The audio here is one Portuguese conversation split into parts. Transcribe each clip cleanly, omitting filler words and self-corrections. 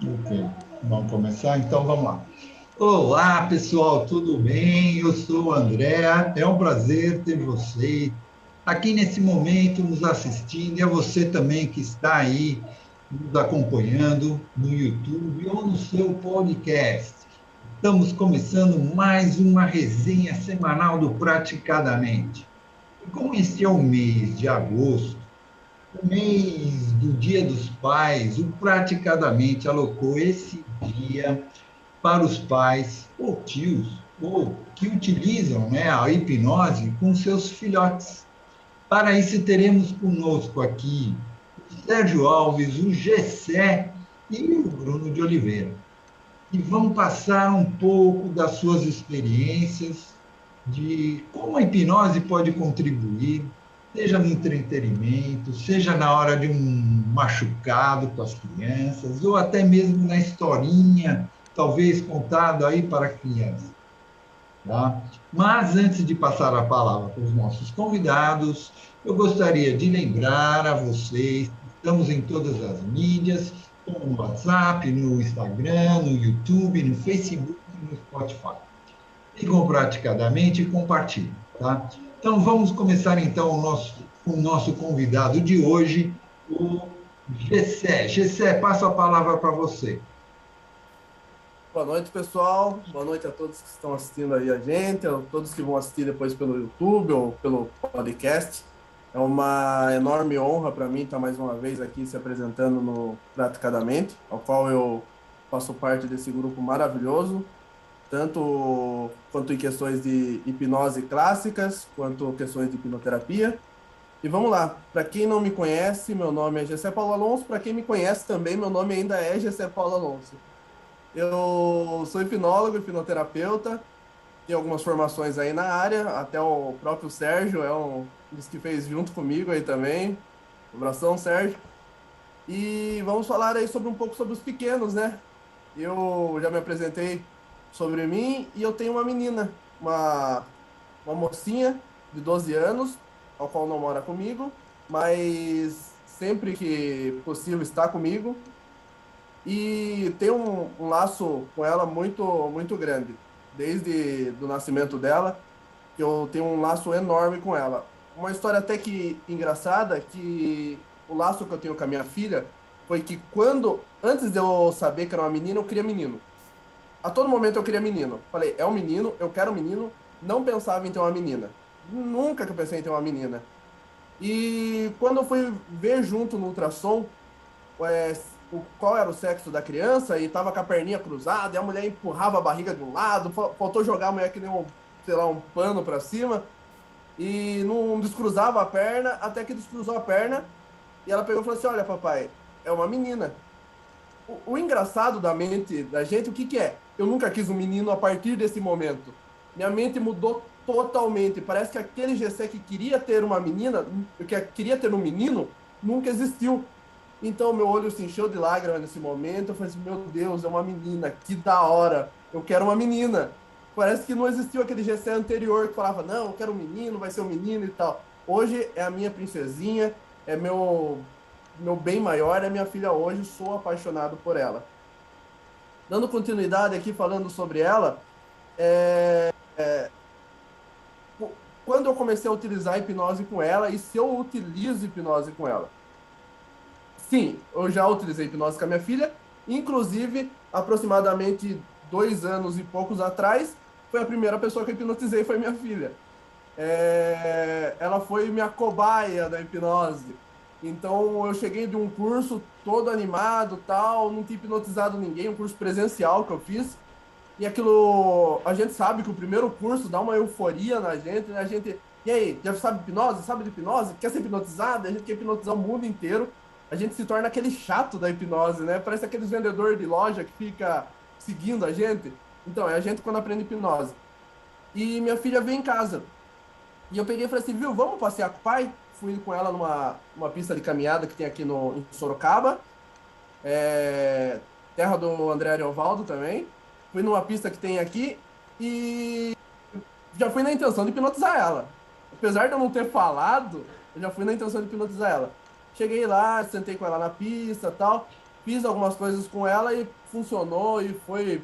Ok, vamos começar? Então vamos lá. Olá, pessoal, tudo bem? Eu sou o André. É um prazer ter você aqui nesse momento nos assistindo e a você também que está aí nos acompanhando no YouTube ou no seu podcast. Estamos começando mais uma resenha semanal do Praticadamente. E como este é o mês de agosto, o mês do Dia dos Pais, o Praticadamente alocou esse dia para os pais ou tios ou que utilizam, né, a hipnose com seus filhotes. Para isso, teremos conosco aqui o Sérgio Alves, o Gessé e o Bruno de Oliveira. E vão passar um pouco das suas experiências de como a hipnose pode contribuir, seja no entretenimento, seja na hora de um machucado com as crianças, ou até mesmo na historinha, talvez contada aí para a criança. Tá? Mas antes de passar a palavra para os nossos convidados, eu gostaria de lembrar a vocês que estamos em todas as mídias, como no WhatsApp, no Instagram, no YouTube, no Facebook e no Spotify. Sigam praticadamente e compartilhem, tá? Então vamos começar então o nosso convidado de hoje, o Gessé. Gessé, passo a palavra para você. Boa noite, pessoal. Boa noite a todos que estão assistindo aí a gente, a todos que vão assistir depois pelo YouTube ou pelo podcast. É uma enorme honra para mim estar mais uma vez aqui se apresentando no Praticadamente, ao qual eu faço parte desse grupo maravilhoso, tanto quanto em questões de hipnose clássicas, quanto questões de hipnoterapia. E vamos lá, para quem não me conhece, meu nome é Gessé Paulo Alonso. Para quem me conhece também, meu nome ainda é Gessé Paulo Alonso. Eu sou hipnólogo, hipnoterapeuta, tenho algumas formações aí na área, até o próprio Sérgio é um dos que fez junto comigo aí também. Um abração, Sérgio. E vamos falar aí sobre um pouco sobre os pequenos, né? Eu já me apresentei sobre mim e eu tenho uma menina, uma mocinha de 12 anos, ao qual não mora comigo, mas sempre que possível está comigo e tem um laço com ela muito grande. Desde do nascimento dela, que eu tenho um laço enorme com ela. Uma história até que engraçada, que o laço que eu tenho com a minha filha foi que antes de eu saber que era uma menina, eu queria menino. A todo momento eu queria menino. Falei, é um menino, eu quero um menino. Não pensava em ter uma menina. Nunca que eu pensei em ter uma menina. E quando eu fui ver junto no ultrassom, é, qual era o sexo da criança e tava com a perninha cruzada, e a mulher empurrava a barriga de um lado, faltou jogar a mulher que nem sei lá, um pano para cima, e não descruzava a perna, até que descruzou a perna, e ela pegou e falou assim: Olha, papai, é uma menina. O engraçado da mente da gente, o que que é? Eu nunca quis um menino a partir desse momento. Minha mente mudou totalmente. Parece que aquele Gessé que queria ter uma menina, que queria ter um menino, nunca existiu. Então, meu olho se encheu de lágrimas nesse momento. Eu falei assim: meu Deus, é uma menina, que da hora. Eu quero uma menina. Parece que não existiu aquele Gessé anterior que falava: não, eu quero um menino, vai ser um menino e tal. Hoje é a minha princesinha, é meu bem maior, é minha filha hoje, sou apaixonado por ela. Dando continuidade aqui, falando sobre ela, é, quando eu comecei a utilizar a hipnose com ela e se eu utilizo hipnose com ela. Sim, eu já utilizei hipnose com a minha filha, inclusive, aproximadamente 2 anos e poucos atrás, foi a primeira pessoa que eu hipnotizei, foi minha filha. Ela foi minha cobaia da hipnose. Então, eu cheguei de um curso todo animado, tal, não tinha hipnotizado ninguém, um curso presencial que eu fiz, e aquilo, a gente sabe que o primeiro curso dá uma euforia na gente, né? A gente, e aí, já sabe hipnose? Sabe de hipnose? Quer ser hipnotizado? A gente quer hipnotizar o mundo inteiro. A gente se torna aquele chato da hipnose, né? Parece aqueles vendedores de loja que fica seguindo a gente. Então, é a gente quando aprende hipnose. E minha filha veio em casa. E eu peguei e falei assim, viu, vamos passear com o pai? Fui com ela numa pista de caminhada que tem aqui em Sorocaba, é, terra do André Ariovaldo também. Fui numa pista que tem aqui e já fui na intenção de hipnotizar ela. Apesar de eu não ter falado, eu já fui na intenção de hipnotizar ela. cheguei lá, sentei com ela na pista, tal, fiz algumas coisas com ela e funcionou e foi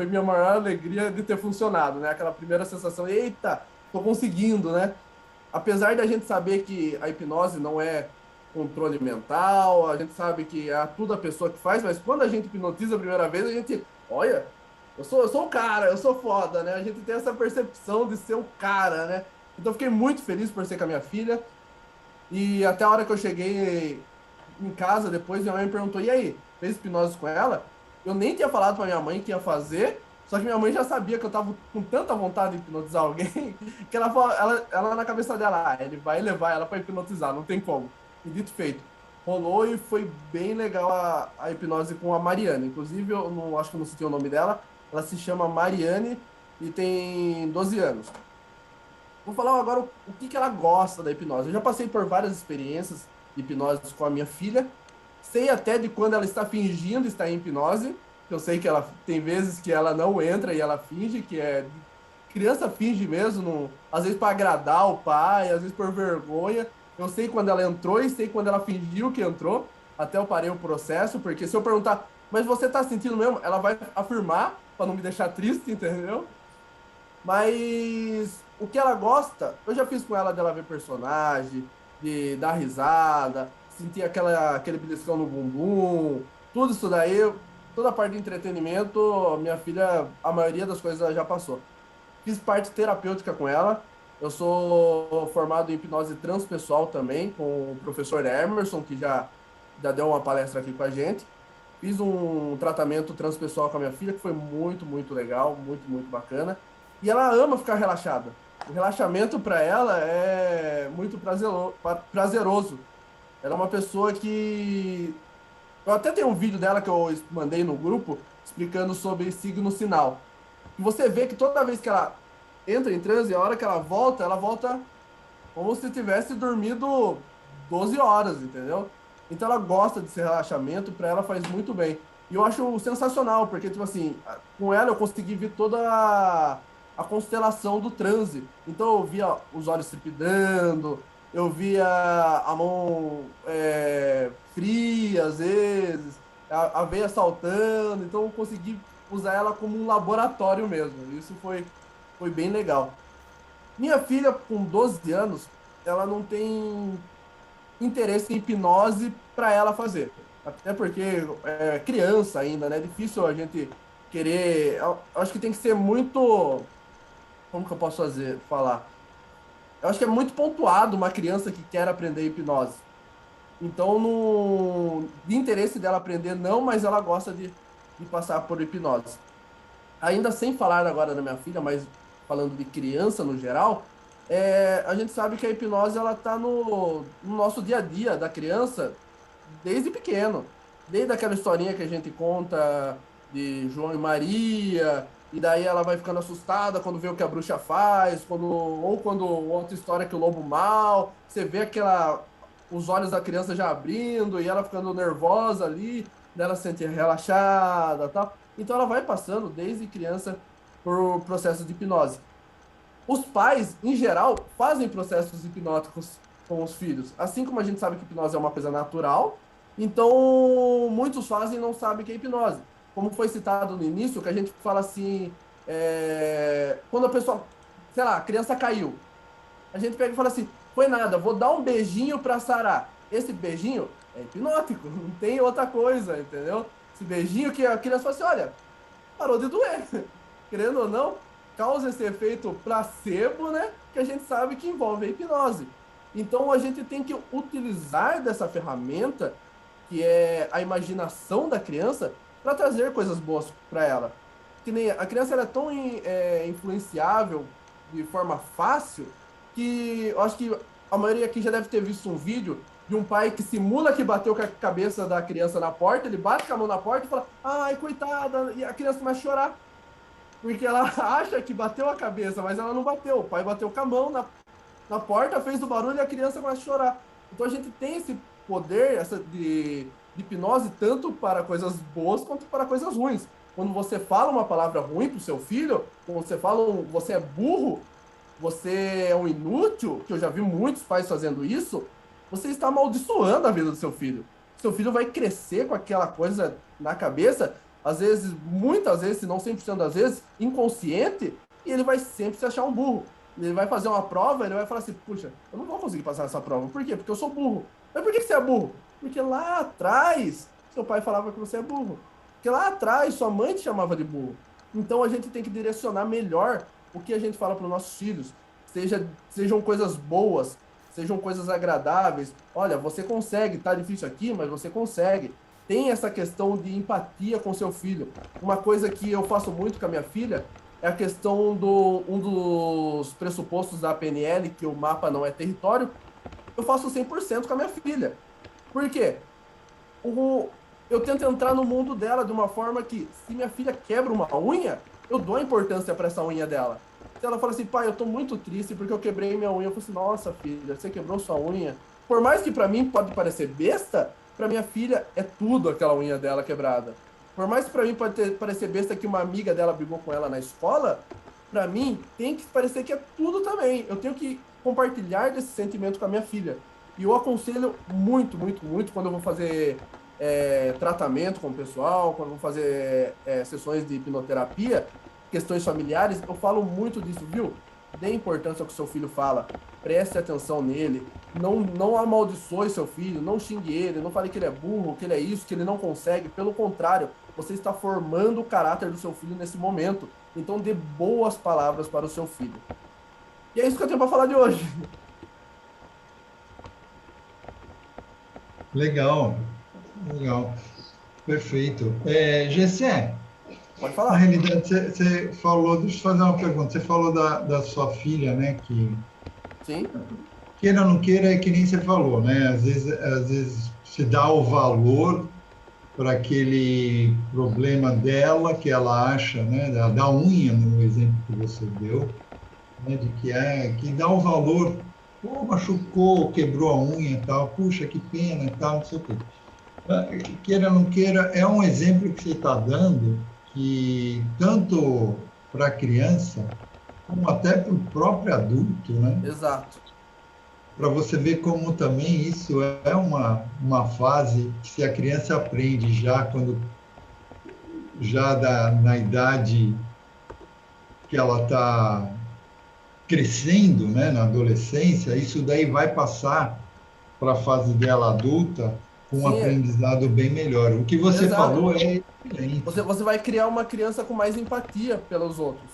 minha maior alegria de ter funcionado, né? Aquela primeira sensação, eita, tô conseguindo, né? Apesar de a gente saber que a hipnose não é controle mental, a gente sabe que é tudo a pessoa que faz, mas quando a gente hipnotiza a primeira vez, a gente, olha, eu sou o cara, eu sou foda, né? A gente tem essa percepção de ser o cara, né? Então, fiquei muito feliz por ser com a minha filha. E até a hora que eu cheguei em casa depois, minha mãe me perguntou: e aí, fez hipnose com ela? Eu nem tinha falado pra minha mãe que ia fazer, só que minha mãe já sabia que eu tava com tanta vontade de hipnotizar alguém, que ela falou, ela na cabeça dela, ele vai levar ela pra hipnotizar, não tem como. E dito e feito. Rolou e foi bem legal a hipnose com a Mariane. Inclusive, eu não, acho que eu não citei o nome dela, ela se chama Mariane e tem 12 anos. Vou falar agora o que ela gosta da hipnose. Eu já passei por várias experiências de hipnose com a minha filha. Sei até de quando ela está fingindo estar em hipnose. Eu sei que ela tem vezes que ela não entra e ela finge, que é criança finge mesmo, às vezes para agradar o pai, às vezes por vergonha. Eu sei quando ela entrou e sei quando ela fingiu que entrou. Até eu parei o processo, porque se eu perguntar, mas você está sentindo mesmo? Ela vai afirmar para não me deixar triste, entendeu? Mas o que ela gosta, eu já fiz com ela dela ver personagem, de dar risada, sentir aquele beliscão no bumbum, tudo isso daí, toda a parte de entretenimento, minha filha, a maioria das coisas ela já passou. Fiz parte terapêutica com ela, eu sou formado em hipnose transpessoal também, com o professor Emerson, que já deu uma palestra aqui com a gente. Fiz um tratamento transpessoal com a minha filha, que foi muito, muito legal, muito, muito bacana. E ela ama ficar relaxada. O relaxamento para ela é muito prazeroso. Ela é uma pessoa que. Eu até tenho um vídeo dela que eu mandei no grupo explicando sobre signo sinal. E você vê que toda vez que ela entra em transe, a hora que ela volta como se tivesse dormido 12 horas, entendeu? Então ela gosta desse relaxamento, para ela faz muito bem. E eu acho sensacional, porque, tipo assim, com ela eu consegui ver toda a constelação do transe. Então eu via os olhos trepidando, eu via a mão fria, às vezes, a veia saltando. Então eu consegui usar ela como um laboratório mesmo. Isso foi bem legal. Minha filha, com 12 anos, ela não tem interesse em hipnose para ela fazer. Até porque é criança ainda, né? É difícil a gente querer. Eu acho que tem que ser muito. Como que eu posso falar? Eu acho que é muito pontuado uma criança que quer aprender hipnose. Então, de interesse dela aprender, não, mas ela gosta de passar por hipnose. Ainda sem falar agora da minha filha, mas falando de criança no geral, a gente sabe que a hipnose ela está no nosso dia a dia da criança desde pequeno. Desde aquela historinha que a gente conta de João e Maria, e daí ela vai ficando assustada quando vê o que a bruxa faz, ou quando outra história que o lobo mal, você vê os olhos da criança já abrindo e ela ficando nervosa ali, daí ela se sente relaxada, tal. Então ela vai passando desde criança por processo de hipnose. Os pais, em geral, fazem processos hipnóticos com os filhos. Assim como a gente sabe que hipnose é uma coisa natural, então muitos fazem e não sabem que é hipnose. Como foi citado no início, que a gente fala assim, quando a pessoa, sei lá, a criança caiu, a gente pega e fala assim, foi nada, vou dar um beijinho para sarar. Esse beijinho é hipnótico, não tem outra coisa, entendeu? Esse beijinho que a criança fala assim, olha, parou de doer. Querendo ou não, causa esse efeito placebo, né? Que a gente sabe que envolve a hipnose. Então a gente tem que utilizar dessa ferramenta, que é a imaginação da criança, para trazer coisas boas para ela. Que nem a criança ela é tão influenciável de forma fácil que eu acho que a maioria aqui já deve ter visto um vídeo de um pai que simula que bateu com a cabeça da criança na porta, ele bate com a mão na porta e fala, ai, coitada, e a criança começa a chorar. Porque ela acha que bateu a cabeça, mas ela não bateu. O pai bateu com a mão na porta, fez o barulho e a criança começa a chorar. Então a gente tem esse poder de hipnose tanto para coisas boas quanto para coisas ruins. Quando você fala uma palavra ruim para o seu filho, quando você fala você é burro, você é um inútil, que eu já vi muitos pais fazendo isso, você está amaldiçoando a vida do seu filho. Seu filho vai crescer com aquela coisa na cabeça, às vezes, muitas vezes, se não 100% das vezes, inconsciente, e ele vai sempre se achar um burro. Ele vai fazer uma prova, ele vai falar assim, puxa, eu não vou conseguir passar essa prova. Por quê? Porque eu sou burro. Mas por que você é burro? Porque lá atrás, seu pai falava que você é burro. Porque lá atrás, sua mãe te chamava de burro. Então a gente tem que direcionar melhor o que a gente fala para os nossos filhos. Sejam coisas boas, sejam coisas agradáveis. Olha, você consegue, tá difícil aqui, mas você consegue. Tem essa questão de empatia com seu filho. Uma coisa que eu faço muito com a minha filha é a questão um dos pressupostos da PNL, que o mapa não é território, eu faço 100% com a minha filha. Por quê? Eu tento entrar no mundo dela de uma forma que, se minha filha quebra uma unha, eu dou a importância para essa unha dela. Se ela fala assim, pai, eu tô muito triste porque eu quebrei minha unha, eu falo assim, nossa, filha, você quebrou sua unha. Por mais que para mim pode parecer besta, para minha filha é tudo aquela unha dela quebrada. Por mais que para mim pode parecer besta que uma amiga dela brigou com ela na escola, para mim tem que parecer que é tudo também. Eu tenho que compartilhar desse sentimento com a minha filha. E eu aconselho muito, muito, muito quando eu vou fazer tratamento com o pessoal, quando eu vou fazer sessões de hipnoterapia, questões familiares, eu falo muito disso, viu? Dê importância ao que seu filho fala, preste atenção nele, não amaldiçoe seu filho, não xingue ele, não fale que ele é burro, que ele é isso, que ele não consegue. Pelo contrário, você está formando o caráter do seu filho nesse momento. Então dê boas palavras para o seu filho. E é isso que eu tenho para falar de hoje. Legal, legal. Perfeito. Gessé, Pode na falar. realidade, você falou, deixa eu fazer uma pergunta, você falou da sua filha, né, que Sim. queira ou não queira, é que nem você falou, né, às vezes se dá o valor para aquele problema dela, que ela acha, né, da unha, no exemplo que você deu, né, de que dá o valor, pô, machucou, quebrou a unha e tal, puxa, que pena e tal, não sei o quê. Queira ou não queira, é um exemplo que você está dando que tanto para a criança, como até para o próprio adulto, né? Exato. Para você ver como também isso é uma fase que se a criança aprende já quando na idade que ela está crescendo, né, na adolescência, isso daí vai passar para a fase dela adulta com um Sim, aprendizado bem melhor. O que você exato. falou é excelente. Você vai criar uma criança com mais empatia pelos outros.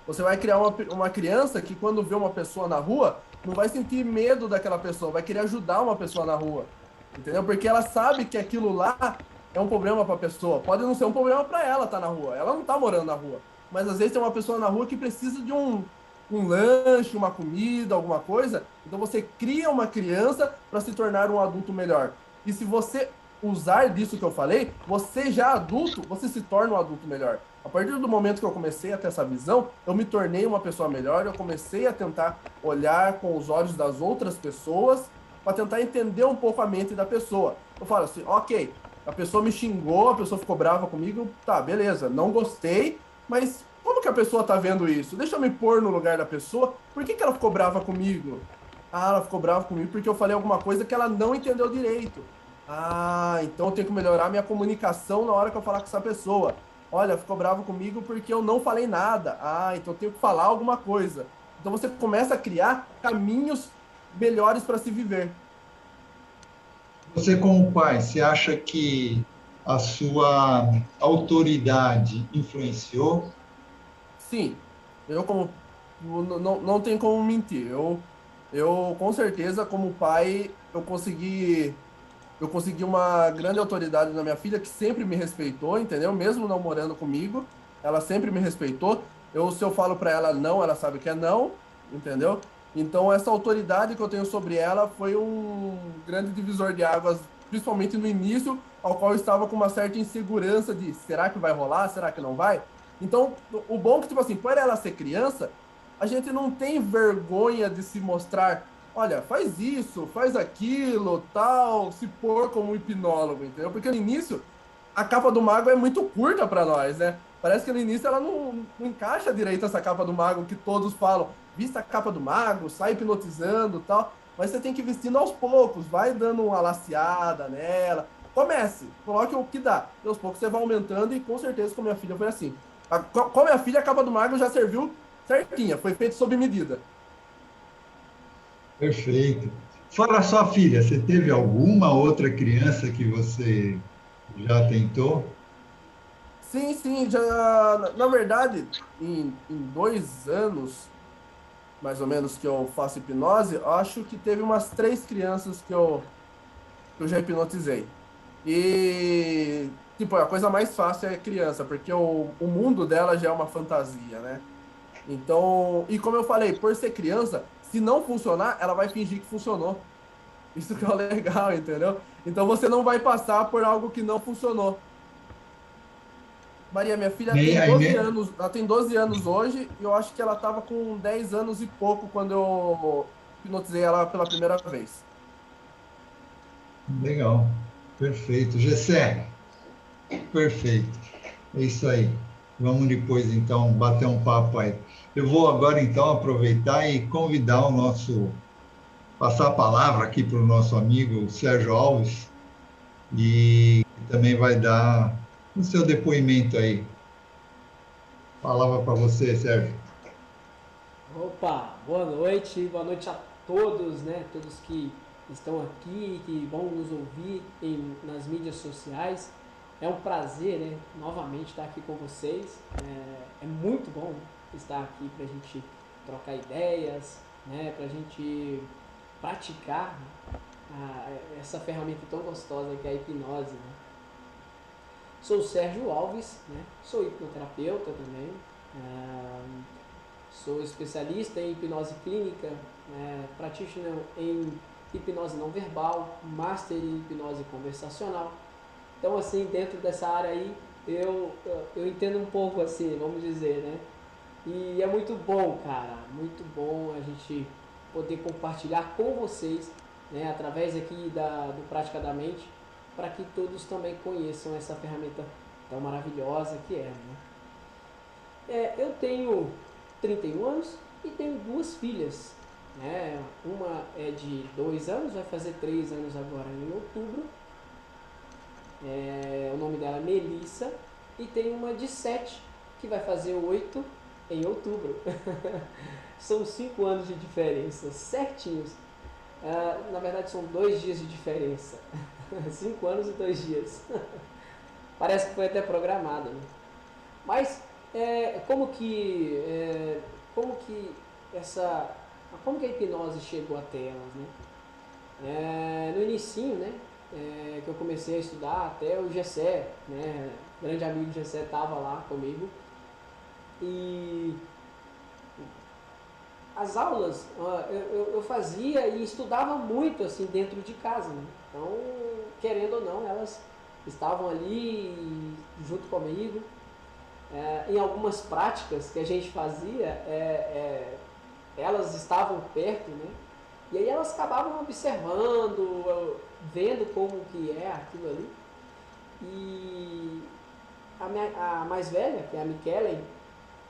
Você vai criar uma criança que, quando vê uma pessoa na rua, não vai sentir medo daquela pessoa, vai querer ajudar uma pessoa na rua. Entendeu? Porque ela sabe que aquilo lá é um problema para a pessoa. Pode não ser um problema para ela estar na rua. Ela não está morando na rua. Mas às vezes tem uma pessoa na rua que precisa de um lanche, uma comida, alguma coisa. Então você cria uma criança para se tornar um adulto melhor. E se você usar disso que eu falei, você já adulto, você se torna um adulto melhor. A partir do momento que eu comecei a ter essa visão, eu me tornei uma pessoa melhor, eu comecei a tentar olhar com os olhos das outras pessoas para tentar entender um pouco a mente da pessoa. Eu falo assim, ok, a pessoa me xingou, a pessoa ficou brava comigo, tá, beleza, não gostei, mas como que a pessoa tá vendo isso? Deixa eu me pôr no lugar da pessoa, por que ela ficou brava comigo? Ah, ela ficou brava comigo porque eu falei alguma coisa que ela não entendeu direito. Ah, então eu tenho que melhorar minha comunicação na hora que eu falar com essa pessoa. Olha, ficou bravo comigo porque eu não falei nada. Ah, então eu tenho que falar alguma coisa. Então você começa a criar caminhos melhores para se viver. Você, como pai, você acha que a sua autoridade influenciou? Sim, eu como não tem como mentir. Eu com certeza como pai eu consegui uma grande autoridade na minha filha que sempre me respeitou, entendeu? Mesmo não morando comigo, ela sempre me respeitou. Se eu falo para ela não, ela sabe que é não, entendeu? Então essa autoridade que eu tenho sobre ela foi um grande divisor de águas, principalmente no início, ao qual eu estava com uma certa insegurança de será que vai rolar, será que não vai? Então, o bom é que, tipo assim, por ela ser criança, a gente não tem vergonha de se mostrar, olha, faz isso, faz aquilo, tal, se pôr como um hipnólogo, entendeu? Porque no início, a capa do mago é muito curta para nós, né? Parece que no início ela não encaixa direito essa capa do mago que todos falam, vista a capa do mago, sai hipnotizando, tal. mas você tem que ir vestindo aos poucos, vai dando uma laceada nela. Comece, coloque o que dá. E aos poucos você vai aumentando e com certeza com a minha filha foi assim. Com a minha filha, a capa do Magno já serviu certinha, foi feito sob medida. Perfeito. Fora a sua filha, você teve alguma outra criança que você já tentou? Sim, sim, já, na verdade, em 2 anos, mais ou menos, que eu faço hipnose, eu acho que teve umas 3 crianças que eu já hipnotizei. E, tipo, a coisa mais fácil é criança, porque o mundo dela já é uma fantasia, né? Então, e como eu falei, por ser criança, se não funcionar, ela vai fingir que funcionou. Isso que é o legal, entendeu? Então você não vai passar por algo que não funcionou. Maria, minha filha Nem, tem aí, 12 anos, ela tem 12 anos hoje, e eu acho que ela estava com 10 anos e pouco quando eu hipnotizei ela pela primeira vez. legal. Perfeito. Gessé, perfeito. É isso aí. Vamos depois, então, bater um papo aí. Eu vou agora, então, aproveitar e convidar o nosso, passar a palavra aqui para o nosso amigo Sérgio Alves, e também vai dar o seu depoimento aí. Palavra para você, Sérgio. Opa, boa noite a todos, né? Todos que estão aqui, que vão nos ouvir nas mídias sociais. É um prazer, né? Novamente estar aqui com vocês. É muito bom estar aqui para a gente trocar ideias, né? Para a gente praticar essa ferramenta tão gostosa que é a hipnose, né? Sou o Sérgio Alves, né? Sou hipnoterapeuta também. Sou especialista em hipnose clínica, practitioner em hipnose não verbal, master em hipnose conversacional. Então, assim, dentro dessa área aí, eu entendo um pouco, assim, vamos dizer, né? E é muito bom, cara, muito bom a gente poder compartilhar com vocês, né, através aqui do Prática da Mente, para que todos também conheçam essa ferramenta tão maravilhosa que é, né? Eu tenho 31 anos e tenho 2 filhas. Né? Uma é de 2 anos, vai fazer 3 anos agora em outubro. O nome dela é Melissa. E tem uma de 7, que vai fazer 8 em outubro. São 5 anos de diferença, certinhos. Na verdade, são 2 dias de diferença. 5 anos e 2 dias. Parece que foi até programado, né? Mas como que essa como que a hipnose chegou até elas, né? No inicinho, né, que eu comecei a estudar, até o Gessé, né, grande amigo Gessé estava lá comigo, e as aulas eu fazia e estudava muito assim dentro de casa, né? Então, querendo ou não, elas estavam ali junto comigo. Em algumas práticas que a gente fazia, elas estavam perto, né? E aí elas acabavam observando, vendo como que é aquilo ali. E a mais velha, que é a Michele,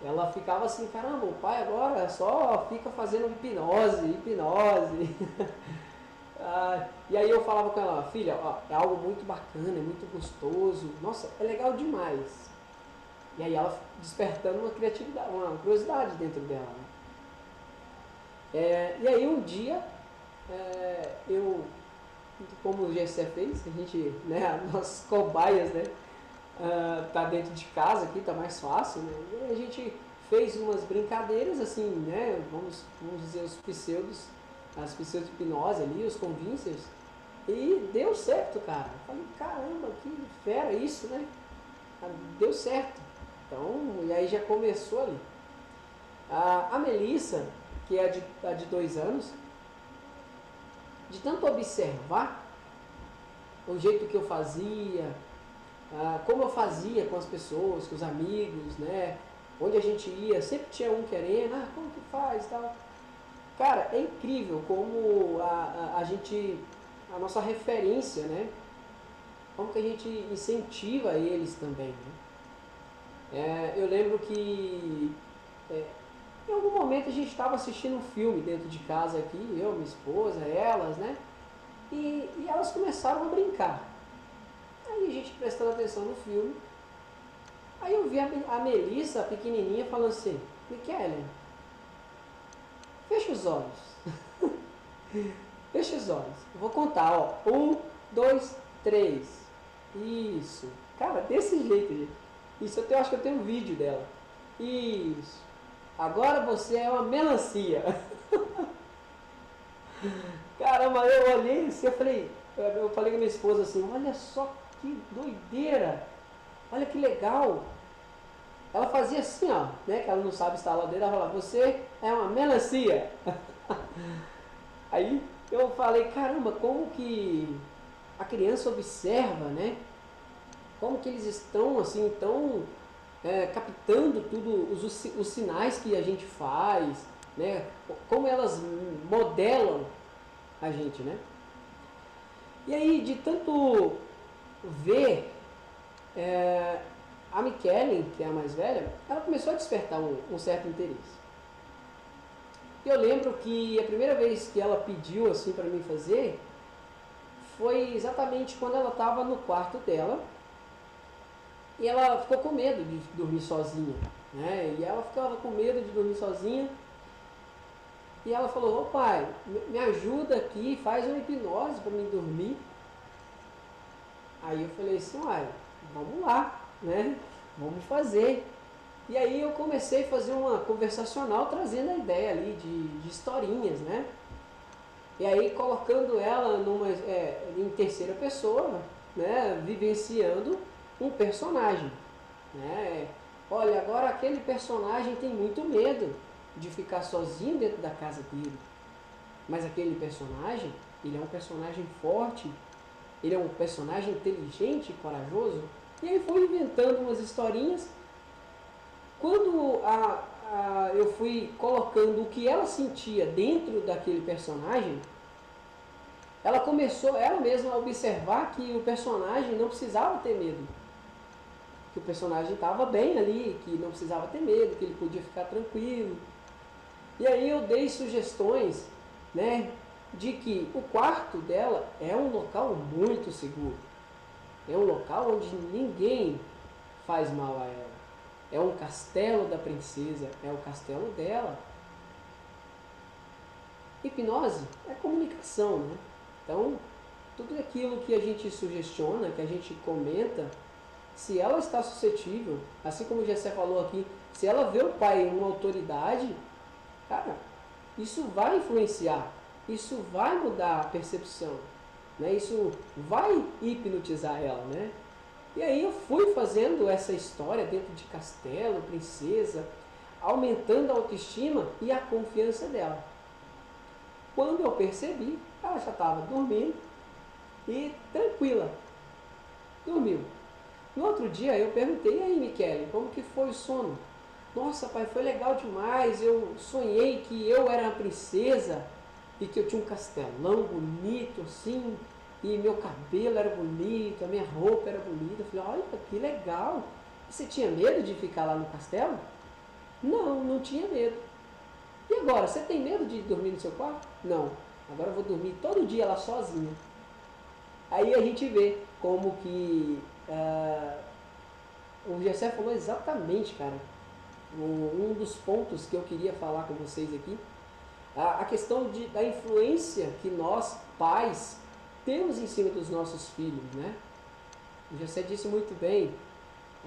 ela ficava assim, caramba, o pai agora só fica fazendo hipnose, hipnose. E aí eu falava com ela, filha, ó, é algo muito bacana, é muito gostoso, nossa, é legal demais. E aí ela despertando uma criatividade, uma curiosidade dentro dela. Né? E aí um dia, eu, como o GSE fez, a gente, né, nossas cobaias, né, tá dentro de casa aqui, tá mais fácil, né? E aí a gente fez umas brincadeiras assim, né, vamos dizer as pseudos hipnose ali, os convincers, e deu certo, cara. Eu falei, caramba, que fera isso, né? Deu certo. Então, e aí já começou ali. A Melissa, que é a de 2 anos, de tanto observar o jeito que eu fazia, como eu fazia com as pessoas, com os amigos, né? Onde a gente ia, sempre tinha um querendo, como que faz e tal. Cara, é incrível como a nossa referência, né? Como que a gente incentiva eles também, né? Eu lembro que Em algum momento a gente estava assistindo um filme dentro de casa aqui, eu, minha esposa, elas, né? E elas começaram a brincar. Aí a gente prestando atenção no filme. Aí eu vi a Melissa, a pequenininha, falando assim: Michele, fecha os olhos. Fecha os olhos. Eu vou contar, ó. 1, 2, 3. Isso. Cara, desse jeito, gente. Isso eu acho que eu tenho um vídeo dela. Isso. Agora você é uma melancia. Caramba, eu olhei assim, eu falei com minha esposa assim, olha só que doideira. Olha que legal. Ela fazia assim, ó, né? Que ela não sabe instalar o dedo, ela falava, você é uma melancia. Aí eu falei, caramba, como que a criança observa, né? Como que eles estão assim, tão captando tudo, os sinais que a gente faz, né? Como elas modelam a gente, né? E aí, de tanto ver, a Michele, que é a mais velha, ela começou a despertar um certo interesse. Eu lembro que a primeira vez que ela pediu assim para mim fazer foi exatamente quando ela estava no quarto dela e ela ficou com medo de dormir sozinha, né? E ela ficava com medo de dormir sozinha e ela falou: ô pai, me ajuda aqui, faz uma hipnose para mim dormir. Aí eu falei assim: uai, vamos lá, né? Vamos fazer. E aí eu comecei a fazer uma conversacional trazendo a ideia ali de historinhas, né? E aí colocando ela em terceira pessoa, né? Vivenciando um personagem, né? Olha, agora aquele personagem tem muito medo de ficar sozinho dentro da casa dele. Mas aquele personagem, ele é um personagem forte, ele é um personagem inteligente e corajoso. E aí foi inventando umas historinhas. Quando eu fui colocando o que ela sentia dentro daquele personagem, ela começou ela mesma a observar que o personagem não precisava ter medo. Que o personagem estava bem ali, que não precisava ter medo, que ele podia ficar tranquilo. E aí eu dei sugestões, né, de que o quarto dela é um local muito seguro. É um local onde ninguém faz mal a ela. É um castelo da princesa, é o castelo dela. Hipnose é comunicação, né? Então, tudo aquilo que a gente sugestiona, que a gente comenta, se ela está suscetível, assim como o Gessé falou aqui, se ela vê o pai uma autoridade, cara, isso vai influenciar, isso vai mudar a percepção, né? Isso vai hipnotizar ela, né? E aí eu fui fazendo essa história dentro de castelo, princesa, aumentando a autoestima e a confiança dela. Quando eu percebi, ela já estava dormindo e tranquila. Dormiu. No outro dia eu perguntei: e aí, Michele, como que foi o sono? Nossa, pai, foi legal demais. Eu sonhei que eu era a princesa e que eu tinha um castelão bonito assim, e meu cabelo era bonito, a minha roupa era bonita. Eu falei: olha, que legal. Você tinha medo de ficar lá no castelo? Não, não tinha medo. E agora, você tem medo de dormir no seu quarto? Não. Agora eu vou dormir todo dia lá sozinha. Aí a gente vê como que o Gessé falou exatamente, cara, um dos pontos que eu queria falar com vocês aqui, a questão da influência que nós, pais, temos em cima dos nossos filhos, né? O Gessé disse muito bem,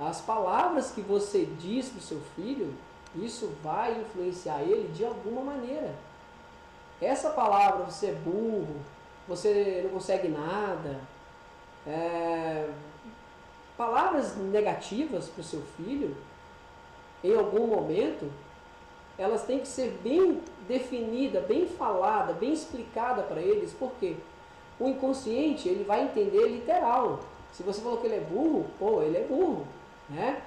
as palavras que você diz para o seu filho, isso vai influenciar ele de alguma maneira. Essa palavra, você é burro, você não consegue nada, palavras negativas para o seu filho, em algum momento, elas têm que ser bem definidas, bem falada, bem explicada para eles, porque o inconsciente ele vai entender literal. Se você falou que ele é burro, pô, ele é burro, né?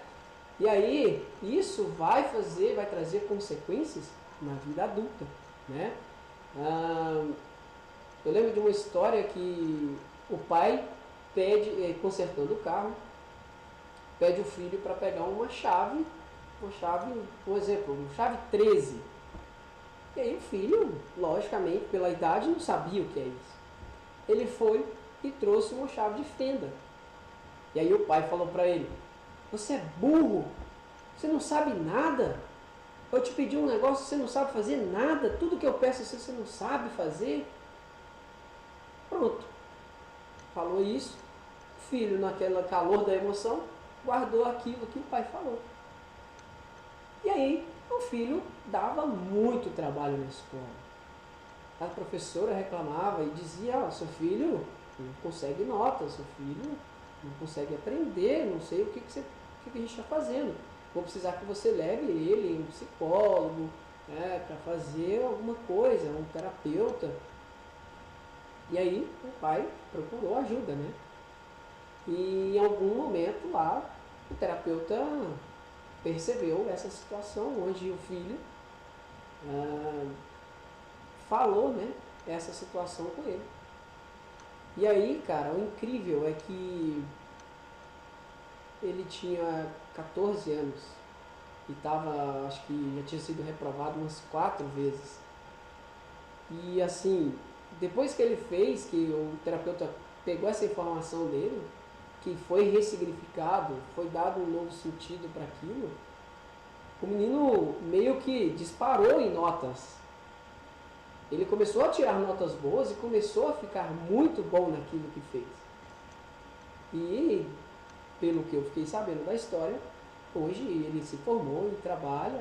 E aí, isso vai trazer consequências na vida adulta, né? Eu lembro de uma história que o pai pede, consertando o carro, pede o filho para pegar uma chave uma chave, por exemplo, uma chave 13. E aí o filho, logicamente, pela idade, não sabia o que é isso. Ele foi e trouxe uma chave de fenda. E aí o pai falou para ele: você é burro, você não sabe nada. Eu te pedi um negócio, você não sabe fazer nada. Tudo que eu peço você não sabe fazer. Pronto. Falou isso. O filho, naquele calor da emoção, guardou aquilo que o pai falou. E aí o filho dava muito trabalho na escola. A professora reclamava e dizia: seu filho não consegue nota, seu filho não consegue aprender, não sei o que a gente está fazendo. Vou precisar que você leve ele em um psicólogo, para fazer alguma coisa, um terapeuta. E aí o pai procurou ajuda, né? E em algum momento lá, o terapeuta percebeu essa situação onde o filho falou, né, essa situação com ele. E aí, cara, o incrível é que ele tinha 14 anos e tava, acho que já tinha sido reprovado umas 4 vezes. E assim, depois que ele fez, que o terapeuta pegou essa informação dele, que foi ressignificado, foi dado um novo sentido para aquilo, o menino meio que disparou em notas. Ele começou a tirar notas boas e começou a ficar muito bom naquilo que fez. E, pelo que eu fiquei sabendo da história, hoje ele se formou e trabalha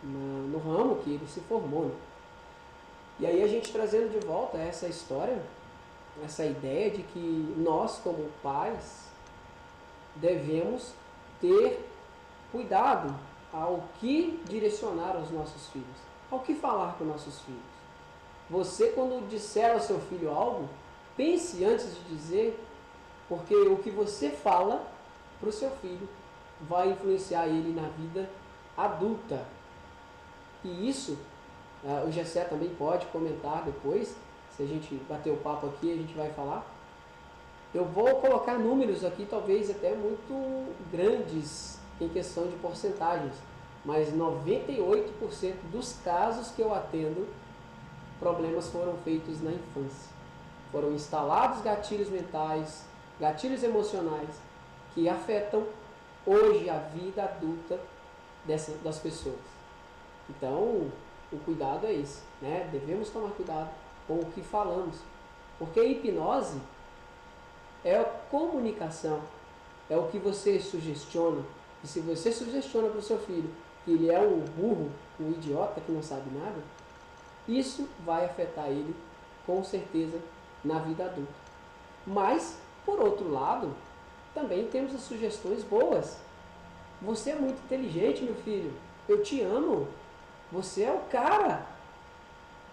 no ramo que ele se formou. Né? E aí a gente trazendo de volta essa história, essa ideia de que nós, como pais, devemos ter cuidado ao que direcionar aos nossos filhos, ao que falar com nossos filhos. Você, quando disser ao seu filho algo, pense antes de dizer, porque o que você fala para o seu filho vai influenciar ele na vida adulta. E isso, o Gessé também pode comentar depois, se a gente bater o papo aqui, a gente vai falar. Eu vou colocar números aqui, talvez até muito grandes em questão de porcentagens, mas 98% dos casos que eu atendo, problemas foram feitos na infância. Foram instalados gatilhos mentais, gatilhos emocionais, que afetam hoje a vida adulta das pessoas. Então, o cuidado é esse, né? Devemos tomar cuidado com o que falamos, porque a hipnose é a comunicação, é o que você sugestiona. E se você sugestiona para o seu filho que ele é um burro, um idiota que não sabe nada, isso vai afetar ele com certeza na vida adulta. Mas, por outro lado, também temos as sugestões boas. Você é muito inteligente, meu filho. Eu te amo. Você é o cara.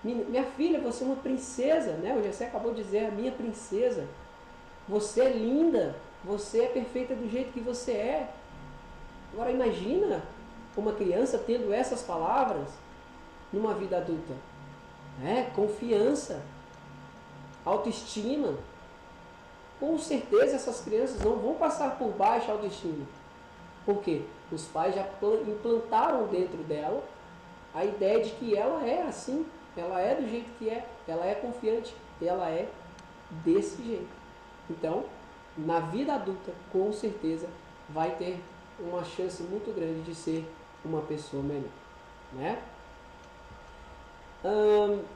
Minha filha, você é uma princesa, né? O Gessé acabou de dizer, a minha princesa. Você é linda. Você é perfeita do jeito que você é. Agora imagina uma criança tendo essas palavras numa vida adulta. Confiança, autoestima. Com certeza essas crianças não vão passar por baixa autoestima. Por quê? Os pais já implantaram dentro dela a ideia de que ela é assim, ela é do jeito que é, ela é confiante, ela é desse jeito. Então, na vida adulta, com certeza, vai ter uma chance muito grande de ser uma pessoa melhor, né?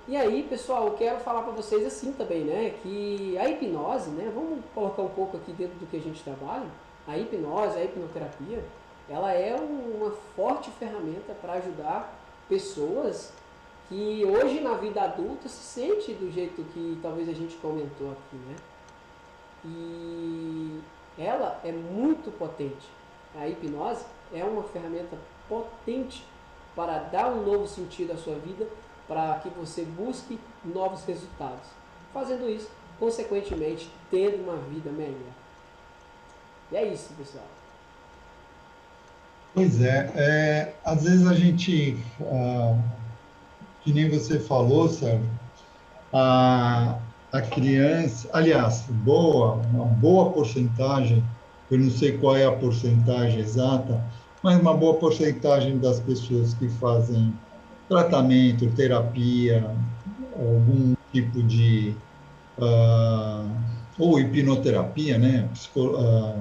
E aí, pessoal, eu quero falar para vocês assim também, né? Que a hipnose, né? Vamos colocar um pouco aqui dentro do que a gente trabalha. A hipnose, a hipnoterapia, ela é uma forte ferramenta para ajudar pessoas que hoje na vida adulta se sente do jeito que talvez a gente comentou aqui, né? E ela é muito potente. A hipnose é uma ferramenta potente para dar um novo sentido à sua vida, para que você busque novos resultados. Fazendo isso, consequentemente, tendo uma vida melhor. E é isso, pessoal. Pois às vezes a gente, que nem você falou, Sérgio, a criança, aliás, uma boa porcentagem, eu não sei qual é a porcentagem exata, mas uma boa porcentagem das pessoas que fazem tratamento, terapia, algum tipo de ah, ou hipnoterapia, né,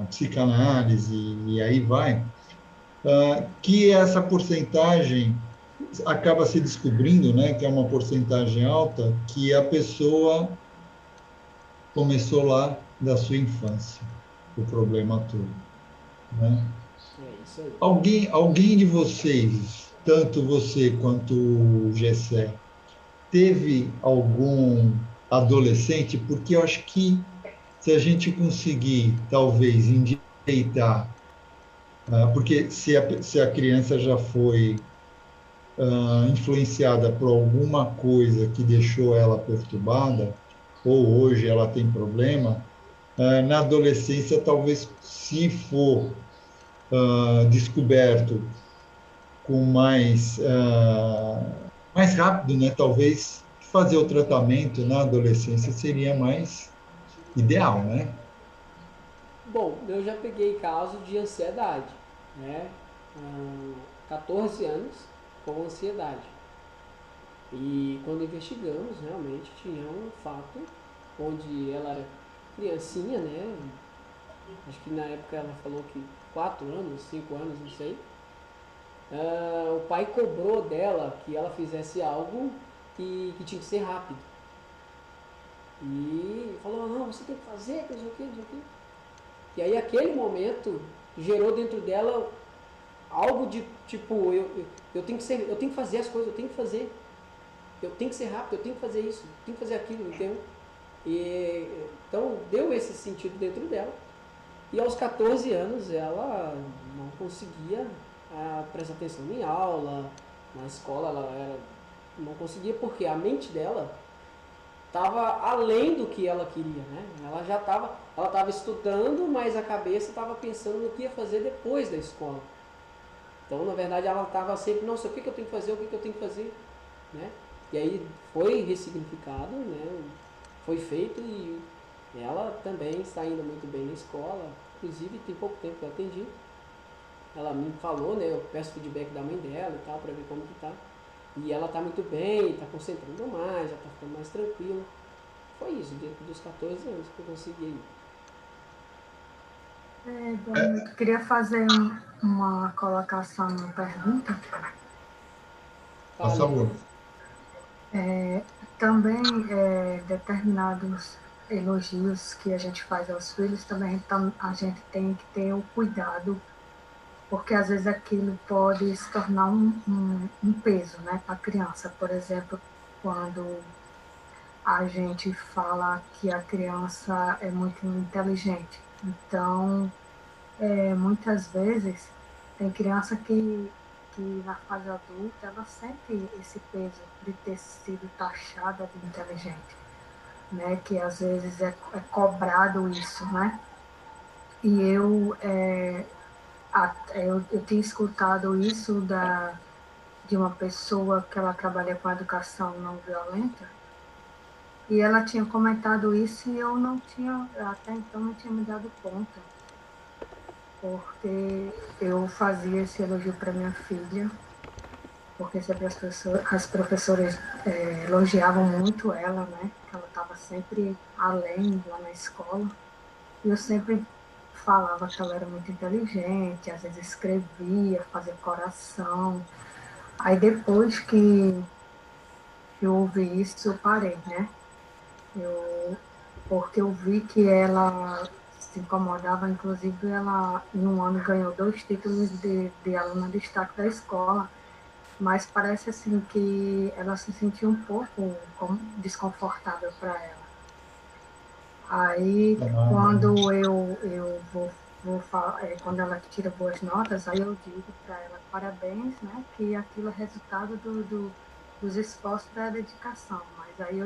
psicanálise e aí vai, que essa porcentagem acaba se descobrindo, né, que é uma porcentagem alta, que a pessoa começou lá da sua infância, o problema todo, né? É isso aí. Alguém de vocês, tanto você quanto o Gessé, teve algum adolescente? Porque eu acho que se a gente conseguir, talvez, endireitar, porque se a criança já foi influenciada por alguma coisa que deixou ela perturbada, ou hoje ela tem problema, na adolescência, talvez, se for descoberto com mais rápido, né? Talvez fazer o tratamento na adolescência seria mais ideal, né? Bom, eu já peguei caso de ansiedade, né? 14 anos com ansiedade. E quando investigamos, realmente tinha um fato onde ela era criancinha, né? Acho que na época ela falou que 4 anos, 5 anos, não sei. O pai cobrou dela que ela fizesse algo que tinha que ser rápido. E falou, não, você tem que fazer, que não sei o que, não sei o que. E aí aquele momento gerou dentro dela algo de tipo, eu tenho que ser, eu tenho que fazer as coisas, eu tenho que fazer. Eu tenho que ser rápido, eu tenho que fazer isso, eu tenho que fazer aquilo, entendeu? E, então deu esse sentido dentro dela. E aos 14 anos ela não conseguia prestar atenção em aula, na escola não conseguia porque a mente dela estava além do que ela queria, né? Ela estava estudando, mas a cabeça estava pensando no que ia fazer depois da escola. Então, na verdade, ela estava sempre, nossa, o que eu tenho que fazer, o que eu tenho que fazer, né? E aí foi ressignificado, né? Foi feito e ela também está indo muito bem na escola. Inclusive, tem pouco tempo que eu atendi. Ela me falou, né? Eu peço feedback da mãe dela e tal, para ver como que tá. E ela tá muito bem, tá concentrando mais, já tá ficando mais tranquila. Foi isso, dentro dos 14 anos que eu consegui ir. Boa noite. Eu queria fazer uma colocação, uma pergunta. Por favor. Também determinados elogios que a gente faz aos filhos, também a gente tem que ter o cuidado, porque às vezes aquilo pode se tornar um peso, né, para a criança. Por exemplo, quando a gente fala que a criança é muito inteligente. Então, muitas vezes tem criança que na fase adulta ela sente esse peso de ter sido taxada de inteligente, né? Que às vezes é cobrado isso, né? E eu tinha escutado isso de uma pessoa que ela trabalha com educação não violenta, e ela tinha comentado isso e eu não tinha, até então não tinha me dado conta, porque eu fazia esse elogio para minha filha, porque sempre as professoras elogiavam muito ela, né? Que ela estava sempre além lá na escola. E eu sempre falava que ela era muito inteligente, às vezes escrevia, fazia coração. Aí depois que eu ouvi isso, eu parei, né? Porque eu vi que ela se incomodava, inclusive ela em um ano ganhou 2 títulos de aluna de destaque da escola, mas parece assim que ela se sentiu um pouco desconfortável para ela. Aí quando eu vou falar, quando ela tira boas notas, aí eu digo para ela parabéns, né, que aquilo é resultado dos esforços da dedicação, mas aí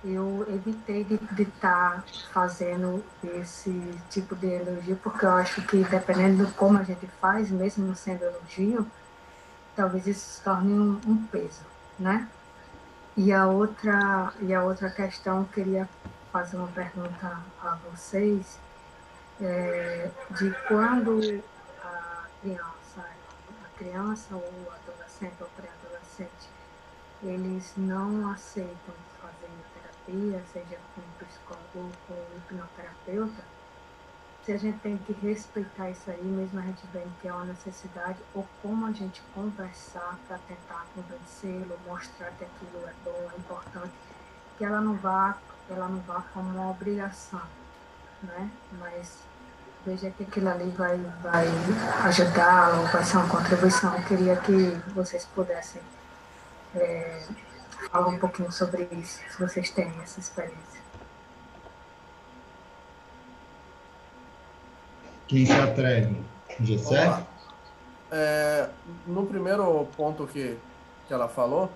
eu evitei de estar fazendo esse tipo de elogio, porque eu acho que dependendo de como a gente faz, mesmo sendo elogio, talvez isso se torne um peso, né? E a outra questão, eu queria fazer uma pergunta a vocês, de quando a criança ou o adolescente ou pré-adolescente, eles não aceitam fazer terapia, seja com psicólogo ou com hipnoterapeuta, se a gente tem que respeitar isso aí, mesmo a gente vendo que é uma necessidade, ou como a gente conversar para tentar convencê-lo, mostrar que aquilo é bom, é importante, que ela não vá como uma obrigação, né? Mas veja que aquilo ali vai ajudá-lo, vai ser uma contribuição. Eu queria que vocês pudessem falar um pouquinho sobre isso, se vocês têm essa experiência. Quem se atreve? Gessé? No primeiro ponto que ela falou,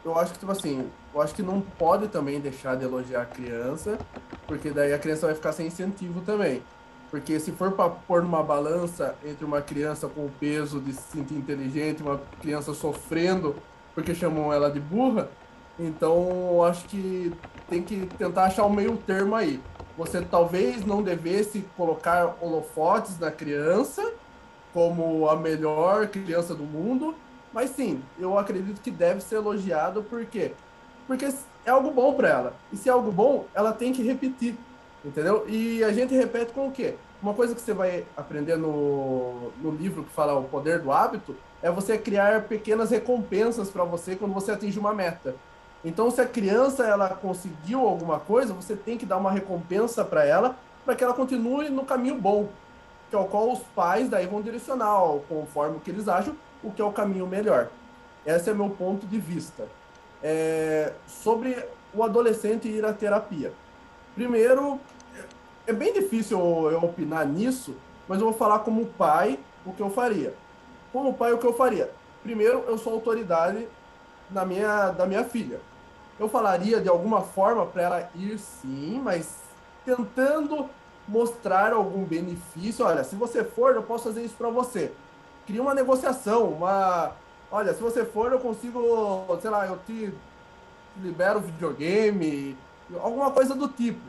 eu acho que, tipo assim, eu acho que não pode também deixar de elogiar a criança, porque daí a criança vai ficar sem incentivo também. Porque se for para pôr numa balança entre uma criança com o peso de se sentir inteligente e uma criança sofrendo porque chamam ela de burra, então eu acho que tem que tentar achar um meio termo aí. Você talvez não devesse colocar holofotes na criança como a melhor criança do mundo, mas sim, eu acredito que deve ser elogiado, por quê? Porque é algo bom para ela. E se é algo bom, ela tem que repetir, entendeu? E a gente repete com o quê? Uma coisa que você vai aprender no livro que fala O Poder do Hábito é você criar pequenas recompensas para você quando você atinge uma meta. Então, se a criança ela conseguiu alguma coisa, você tem que dar uma recompensa para que ela continue no caminho bom, que é o qual os pais daí vão direcionar, conforme o que eles acham, o que é o caminho melhor. Esse é meu ponto de vista. Sobre o adolescente ir à terapia. Primeiro, é bem difícil eu opinar nisso, mas eu vou falar como pai o que eu faria. Como pai, o que eu faria? Primeiro, eu sou autoridade da minha filha. Eu falaria de alguma forma para ela ir sim, mas tentando mostrar algum benefício. Olha, se você for, eu posso fazer isso para você. Cria uma negociação, olha, se você for, eu consigo, sei lá, eu te libero o videogame, alguma coisa do tipo.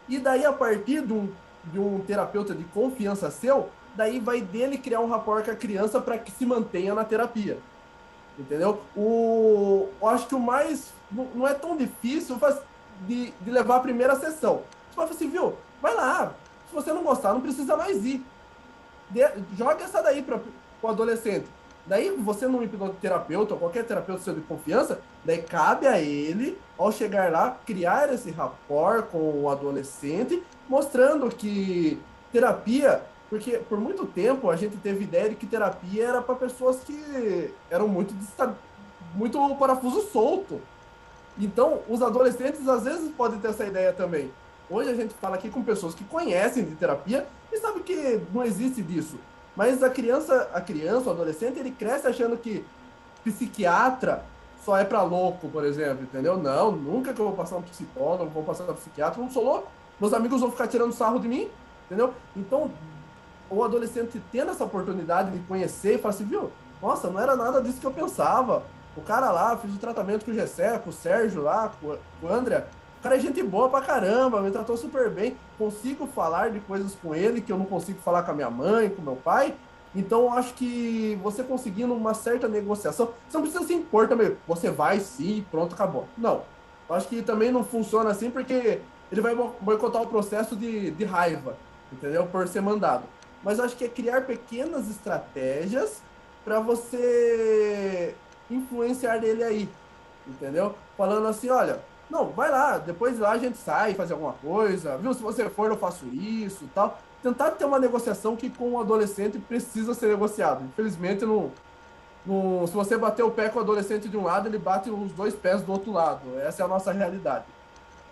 E daí, a partir de um terapeuta de confiança seu, daí vai dele criar um rapport com a criança para que se mantenha na terapia. Entendeu? Eu acho que o mais... Não é tão difícil de levar a primeira sessão. Você fala assim, viu? Vai lá. Se você não gostar, não precisa mais ir. Joga essa daí para o adolescente. Daí, você num hipnoterapeuta ou qualquer terapeuta seu de confiança, daí cabe a ele, ao chegar lá, criar esse rapport com o adolescente, mostrando que terapia... Porque por muito tempo a gente teve ideia de que terapia era para pessoas que eram muito parafuso solto. Então, os adolescentes às vezes podem ter essa ideia também. Hoje a gente fala aqui com pessoas que conhecem de terapia e sabem que não existe disso. Mas a criança, o adolescente, ele cresce achando que psiquiatra só é para louco, por exemplo, entendeu? Não, nunca que eu vou passar um psicólogo, vou passar um psiquiatra, não sou louco. Meus amigos vão ficar tirando sarro de mim, entendeu? Então, o adolescente tendo essa oportunidade de conhecer e falar assim, viu? Nossa, não era nada disso que eu pensava. O cara lá, fiz o tratamento com o Gessé, com o Sérgio lá, com o André. O cara é gente boa pra caramba, me tratou super bem. Consigo falar de coisas com ele que eu não consigo falar com a minha mãe, com o meu pai. Então, eu acho que você conseguindo uma certa negociação, você não precisa se impor também. Você vai sim, pronto, acabou. Não. Eu acho que também não funciona assim porque ele vai boicotar o processo de raiva, entendeu? Por ser mandado. Mas acho que é criar pequenas estratégias para você influenciar ele aí, entendeu? Falando assim, olha, não, vai lá, depois lá a gente sai, fazer alguma coisa, viu? Se você for, eu faço isso e tal. Tentar ter uma negociação que com o adolescente precisa ser negociado. Infelizmente, se você bater o pé com o adolescente de um lado, ele bate os dois pés do outro lado. Essa é a nossa realidade.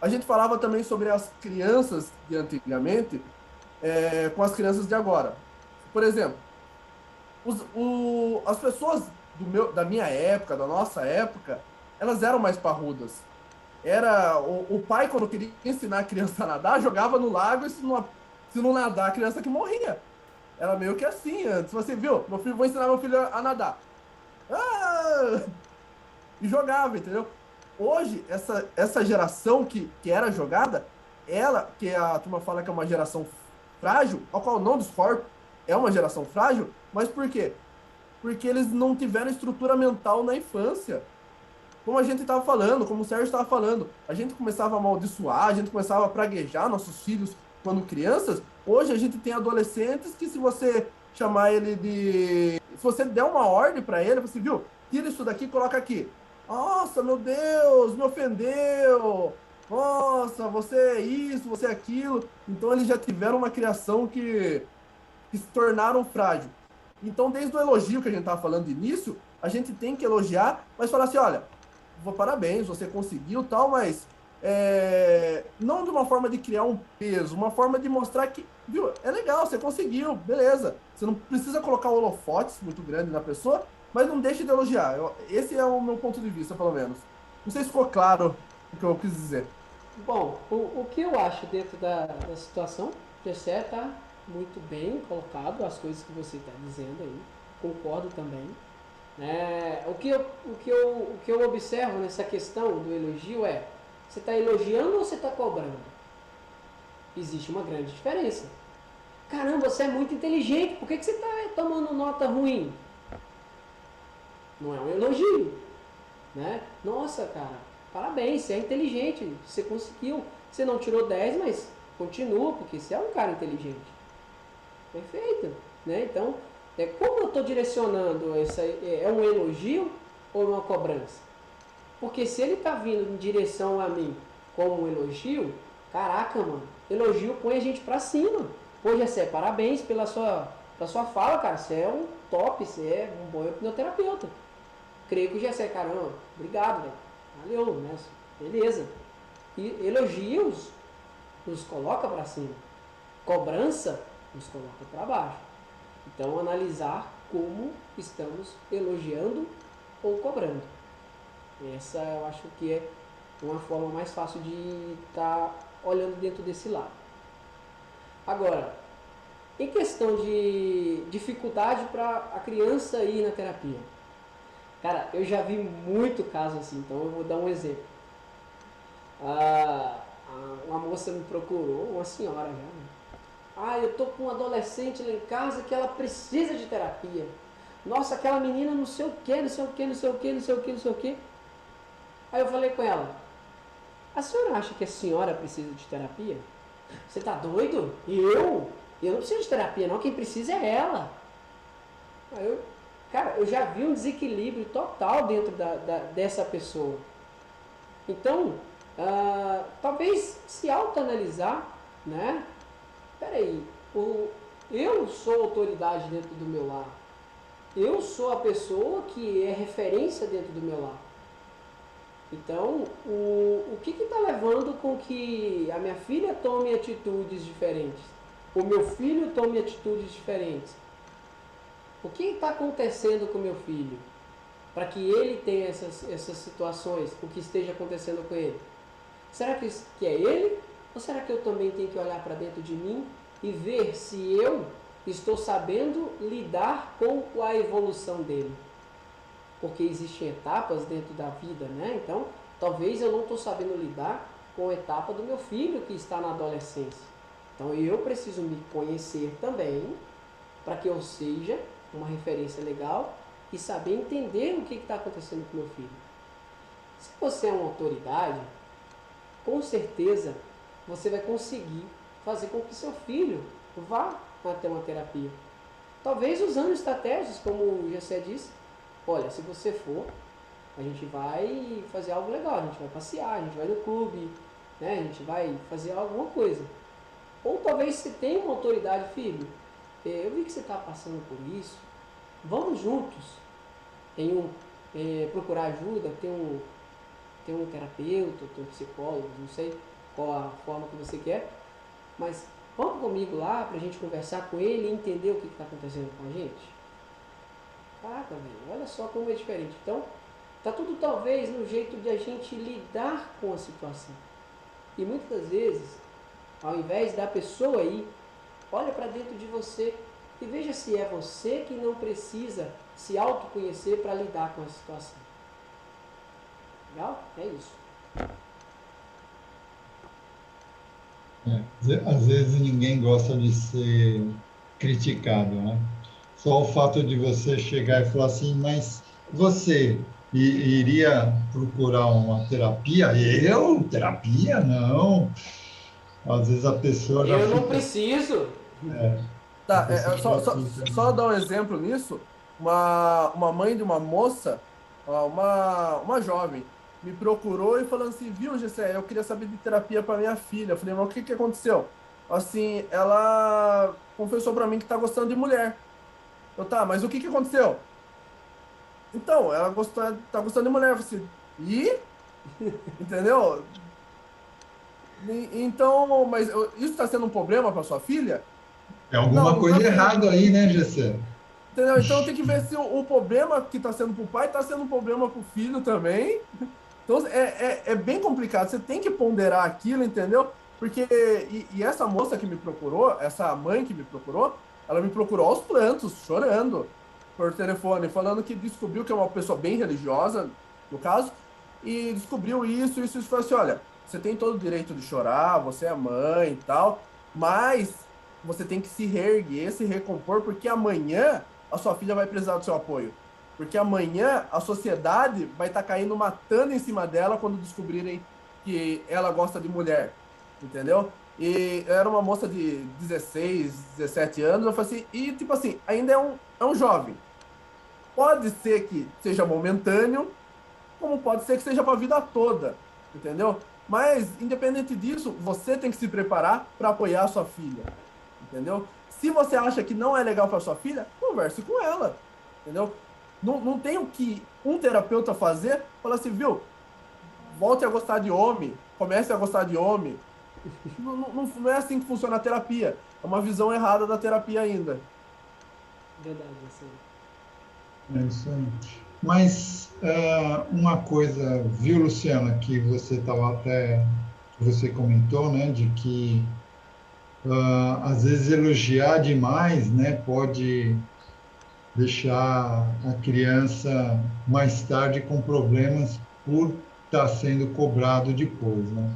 A gente falava também sobre as crianças de antigamente, com as crianças de agora. Por exemplo, as pessoas da minha época, da nossa época, elas eram mais parrudas. O pai, quando queria ensinar a criança a nadar, jogava no lago e se não nadar, a criança que morria. Era meio que assim antes. Você viu? Vou ensinar meu filho a nadar. E jogava, entendeu? Hoje, essa geração que era jogada, que a turma fala que é uma geração frágil, ao qual não discordo, é uma geração frágil, mas por quê? Porque eles não tiveram estrutura mental na infância. Como a gente estava falando, como o Sérgio estava falando, a gente começava a amaldiçoar, a gente começava a praguejar nossos filhos quando crianças. Hoje a gente tem adolescentes que, se você chamar ele de... Se você der uma ordem para ele, você viu, tira isso daqui e coloca aqui. Nossa, meu Deus, me ofendeu. Nossa, você é isso, você é aquilo. Então eles já tiveram uma criação que se tornaram frágil. Então, desde o elogio que a gente estava falando de início, a gente tem que elogiar, mas falar assim, olha, parabéns, você conseguiu tal, mas não de uma forma de criar um peso, uma forma de mostrar que, viu, é legal, você conseguiu, beleza. Você não precisa colocar holofotes muito grande na pessoa, mas não deixe de elogiar. Esse é o meu ponto de vista, pelo menos. Não sei se ficou claro o que eu quis dizer. Bom, o que eu acho dentro da situação, Gessé tá muito bem colocado, as coisas que você está dizendo aí, concordo também. O que eu observo nessa questão do elogio é, você está elogiando ou você está cobrando? Existe uma grande diferença. Caramba, você é muito inteligente, por que você está tomando nota ruim? Não é um elogio, né? Nossa, cara, parabéns, você é inteligente, você conseguiu. Você não tirou 10, mas continua, porque você é um cara inteligente. Perfeito, né? Então, como eu estou direcionando é um elogio ou uma cobrança? Porque se ele está vindo em direção a mim como um elogio, caraca, mano, elogio põe a gente para cima. Pô, Gessé, parabéns pela sua fala, cara, você é um top, você é um bom hipnoterapeuta. Creio que o Gessé, caramba, obrigado, velho, valeu, né? Beleza. E elogios nos coloca para cima. Cobrança nos coloca para baixo. Então, analisar como estamos elogiando ou cobrando. Essa eu acho que é uma forma mais fácil de estar olhando dentro desse lado. Agora, em questão de dificuldade para a criança ir na terapia. Cara, eu já vi muito caso assim, então eu vou dar um exemplo. Uma moça me procurou, uma senhora já, né? Eu tô com um adolescente lá em casa que ela precisa de terapia. Nossa, aquela menina não sei o que, não sei o que, não sei o que, não sei o que, não sei o que. Aí eu falei com ela, a senhora acha que a senhora precisa de terapia? Você tá doido? Eu não preciso de terapia não, quem precisa é ela. Aí eu já vi um desequilíbrio total dentro dessa pessoa. Então, talvez se autoanalisar, né? Peraí, eu sou autoridade dentro do meu lar. Eu sou a pessoa que é referência dentro do meu lar. Então, o que está levando com que a minha filha tome atitudes diferentes? O meu filho tome atitudes diferentes? O que está acontecendo com o meu filho? Para que ele tenha essas situações, o que esteja acontecendo com ele? Será que é ele? Ou será que eu também tenho que olhar para dentro de mim e ver se eu estou sabendo lidar com a evolução dele? Porque existem etapas dentro da vida, né? Então, talvez eu não estou sabendo lidar com a etapa do meu filho que está na adolescência. Então, eu preciso me conhecer também para que eu seja uma referência legal e saber entender o que está acontecendo com o meu filho. Se você é uma autoridade, com certeza você vai conseguir fazer com que seu filho vá até uma terapia. Talvez usando estratégias, como o Gessé disse. Olha, se você for, a gente vai fazer algo legal, a gente vai passear, a gente vai no clube, né? A gente vai fazer alguma coisa. Ou talvez você tenha uma autoridade, filho, eu vi que você está passando por isso, vamos juntos procurar ajuda, tem um terapeuta, tem um psicólogo, não sei qual a forma que você quer, mas vamos comigo lá para a gente conversar com ele e entender o que está acontecendo com a gente. Caraca, velho, olha só como é diferente. Então, tá tudo talvez no jeito de a gente lidar com a situação. E muitas vezes, ao invés da pessoa ir, olha para dentro de você e veja se é você que não precisa se autoconhecer para lidar com a situação. Legal? É isso. Às vezes ninguém gosta de ser criticado, né? Só o fato de você chegar e falar assim, mas você iria procurar uma terapia? Eu? Terapia? Não. Às vezes a pessoa já Eu não fica, preciso. a Tá, pessoa só, já só, fica. só dar um exemplo nisso. Uma mãe de uma moça, uma jovem, me procurou e falou assim, viu, Gessé, eu queria saber de terapia para minha filha. Eu falei, mas o que que aconteceu? Assim, ela confessou para mim que tá gostando de mulher. Eu, tá, mas o que que aconteceu? Então, ela tá gostando de mulher. Eu falei assim, e? Entendeu? Então, mas isso está sendo um problema para sua filha? É Não, alguma não está coisa sendo. errada aí, né, Gessé? Entendeu? Então tem que ver se o problema que está sendo para o pai está sendo um problema para o filho também. Então é bem complicado. Você tem que ponderar aquilo, entendeu? Porque e essa moça que me procurou, essa mãe que me procurou, ela me procurou aos prantos, chorando por telefone, falando que descobriu que é uma pessoa bem religiosa, no caso, e descobriu isso, e falou assim, olha, você tem todo o direito de chorar, você é mãe e tal, mas você tem que se reerguer, se recompor, porque amanhã a sua filha vai precisar do seu apoio. Porque amanhã a sociedade vai estar caindo matando em cima dela quando descobrirem que ela gosta de mulher. Entendeu? E eu era uma moça de 16, 17 anos. Eu falei assim, e tipo assim, ainda é um jovem. Pode ser que seja momentâneo, como pode ser que seja para a vida toda. Entendeu? Mas, independente disso, você tem que se preparar para apoiar a sua filha. Entendeu? Se você acha que não é legal para sua filha, converse com ela. Entendeu? Não tem o que um terapeuta fazer, falar assim, viu? Volte a gostar de homem, comece a gostar de homem. Não é assim que funciona a terapia. É uma visão errada da terapia ainda. Verdade, assim. É isso aí. Mas uma coisa, viu, Luciana, que você estava até, que você comentou, né, de que às vezes elogiar demais, né, pode deixar a criança mais tarde com problemas por estar sendo cobrado depois, né?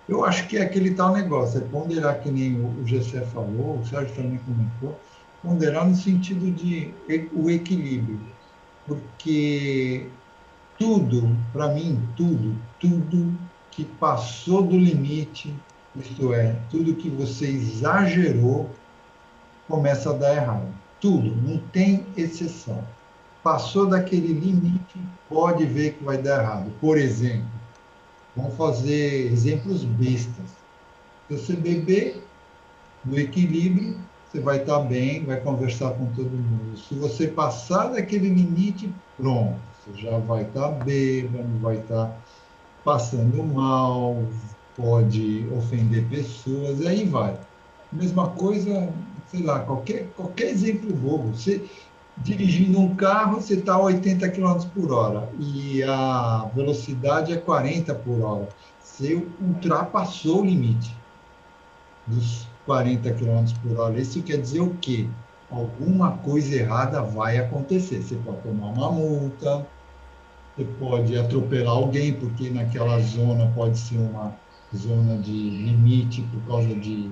Eu acho que é aquele tal negócio, é ponderar que nem o Gessé falou, o Sérgio também comentou, ponderar no sentido de o equilíbrio, porque tudo, para mim, tudo que passou do limite, isto é, tudo que você exagerou, começa a dar errado. Tudo, não tem exceção. Passou daquele limite, pode ver que vai dar errado. Por exemplo, vamos fazer exemplos bestas. Se você beber no equilíbrio, você vai estar bem, vai conversar com todo mundo. Se você passar daquele limite, pronto, você já vai estar bêbado, vai estar passando mal, pode ofender pessoas, e aí vai. Mesma coisa, sei lá, qualquer exemplo bobo. Você dirigindo um carro, você está a 80 km por hora e a velocidade é 40 por hora. Você ultrapassou o limite dos 40 km por hora. Isso quer dizer o quê? Alguma coisa errada vai acontecer. Você pode tomar uma multa, você pode atropelar alguém, porque naquela zona pode ser uma zona de limite por causa de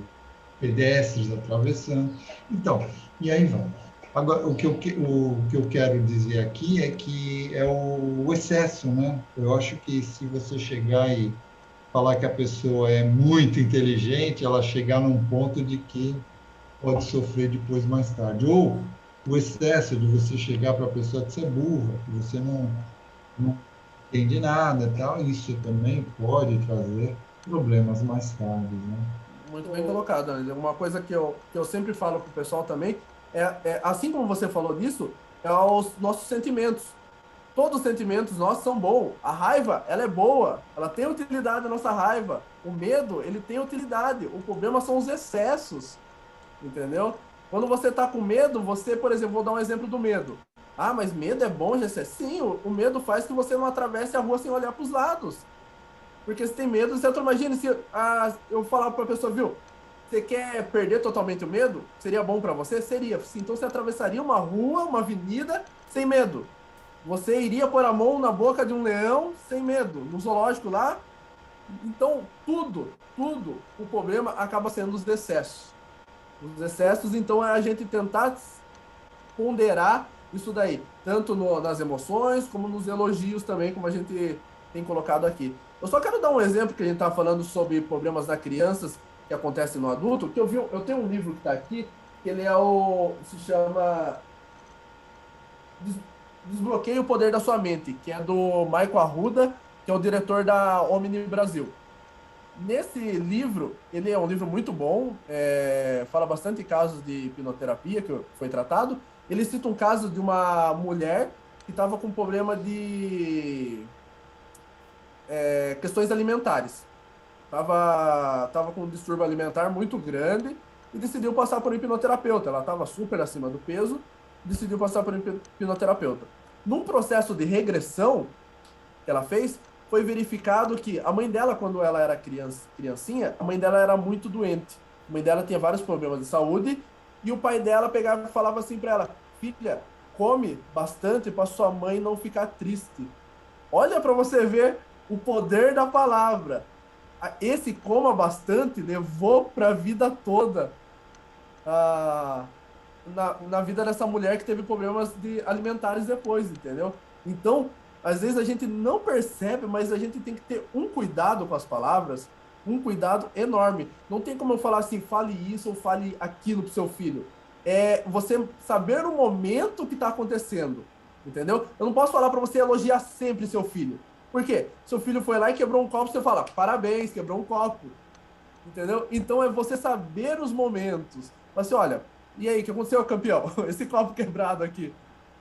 pedestres atravessando. Então, e aí vai. Agora, o que eu quero dizer aqui é que é o excesso, né? Eu acho que se você chegar e falar que a pessoa é muito inteligente, ela chegar num ponto de que pode sofrer depois mais tarde. Ou o excesso de você chegar para a pessoa que você é burra, que você não entende nada, tal, isso também pode trazer problemas mais tarde, né? Muito bem colocado, Ana. Uma coisa que eu sempre falo para o pessoal também assim como você falou disso, é os nossos sentimentos. Todos os sentimentos nossos são bons. A raiva, ela é boa. Ela tem utilidade, a nossa raiva. O medo, ele tem utilidade. O problema são os excessos. Entendeu? Quando você está com medo, você, por exemplo, vou dar um exemplo do medo. Ah, mas medo é bom, Gessé? Sim, o medo faz que você não atravesse a rua sem olhar para os lados. Porque você tem medo, você imagina se eu falar para a pessoa, viu? Você quer perder totalmente o medo? Seria bom para você? Seria. Sim, então você atravessaria uma rua, uma avenida, sem medo. Você iria pôr a mão na boca de um leão sem medo, no zoológico lá, Então, tudo, o problema acaba sendo os excessos. Os excessos, então, é a gente tentar ponderar isso daí, tanto nas emoções, como nos elogios também, como a gente tem colocado aqui. Eu só quero dar um exemplo que a gente está falando sobre problemas das crianças que acontecem no adulto, que eu tenho um livro que está aqui, que ele se chama Desbloqueie o Poder da Sua Mente, que é do Michael Arruda, que é o diretor da Omni Brasil. Nesse livro, ele é um livro muito bom, fala bastante casos de hipnoterapia que foi tratado. Ele cita um caso de uma mulher que estava com problema de questões alimentares. Tava com um distúrbio alimentar muito grande e decidiu passar por um hipnoterapeuta. Ela estava super acima do peso, decidiu passar por um hipnoterapeuta. Num processo de regressão que ela fez, foi verificado que a mãe dela, quando ela era criancinha, a mãe dela era muito doente. A mãe dela tinha vários problemas de saúde e o pai dela pegava e falava assim para ela: filha, come bastante para sua mãe não ficar triste. Olha para você ver o poder da palavra. Esse coma bastante levou para a vida toda na vida dessa mulher que teve problemas alimentares depois, entendeu? Então, às vezes a gente não percebe, mas a gente tem que ter um cuidado com as palavras, um cuidado enorme. Não tem como eu falar assim, fale isso ou fale aquilo pro seu filho. É você saber o momento que está acontecendo, entendeu? Eu não posso falar para você elogiar sempre seu filho. Por quê? Seu filho foi lá e quebrou um copo, você fala, parabéns, quebrou um copo. Entendeu? Então é você saber os momentos. Mas assim, olha, e aí, o que aconteceu, campeão? Esse copo quebrado aqui.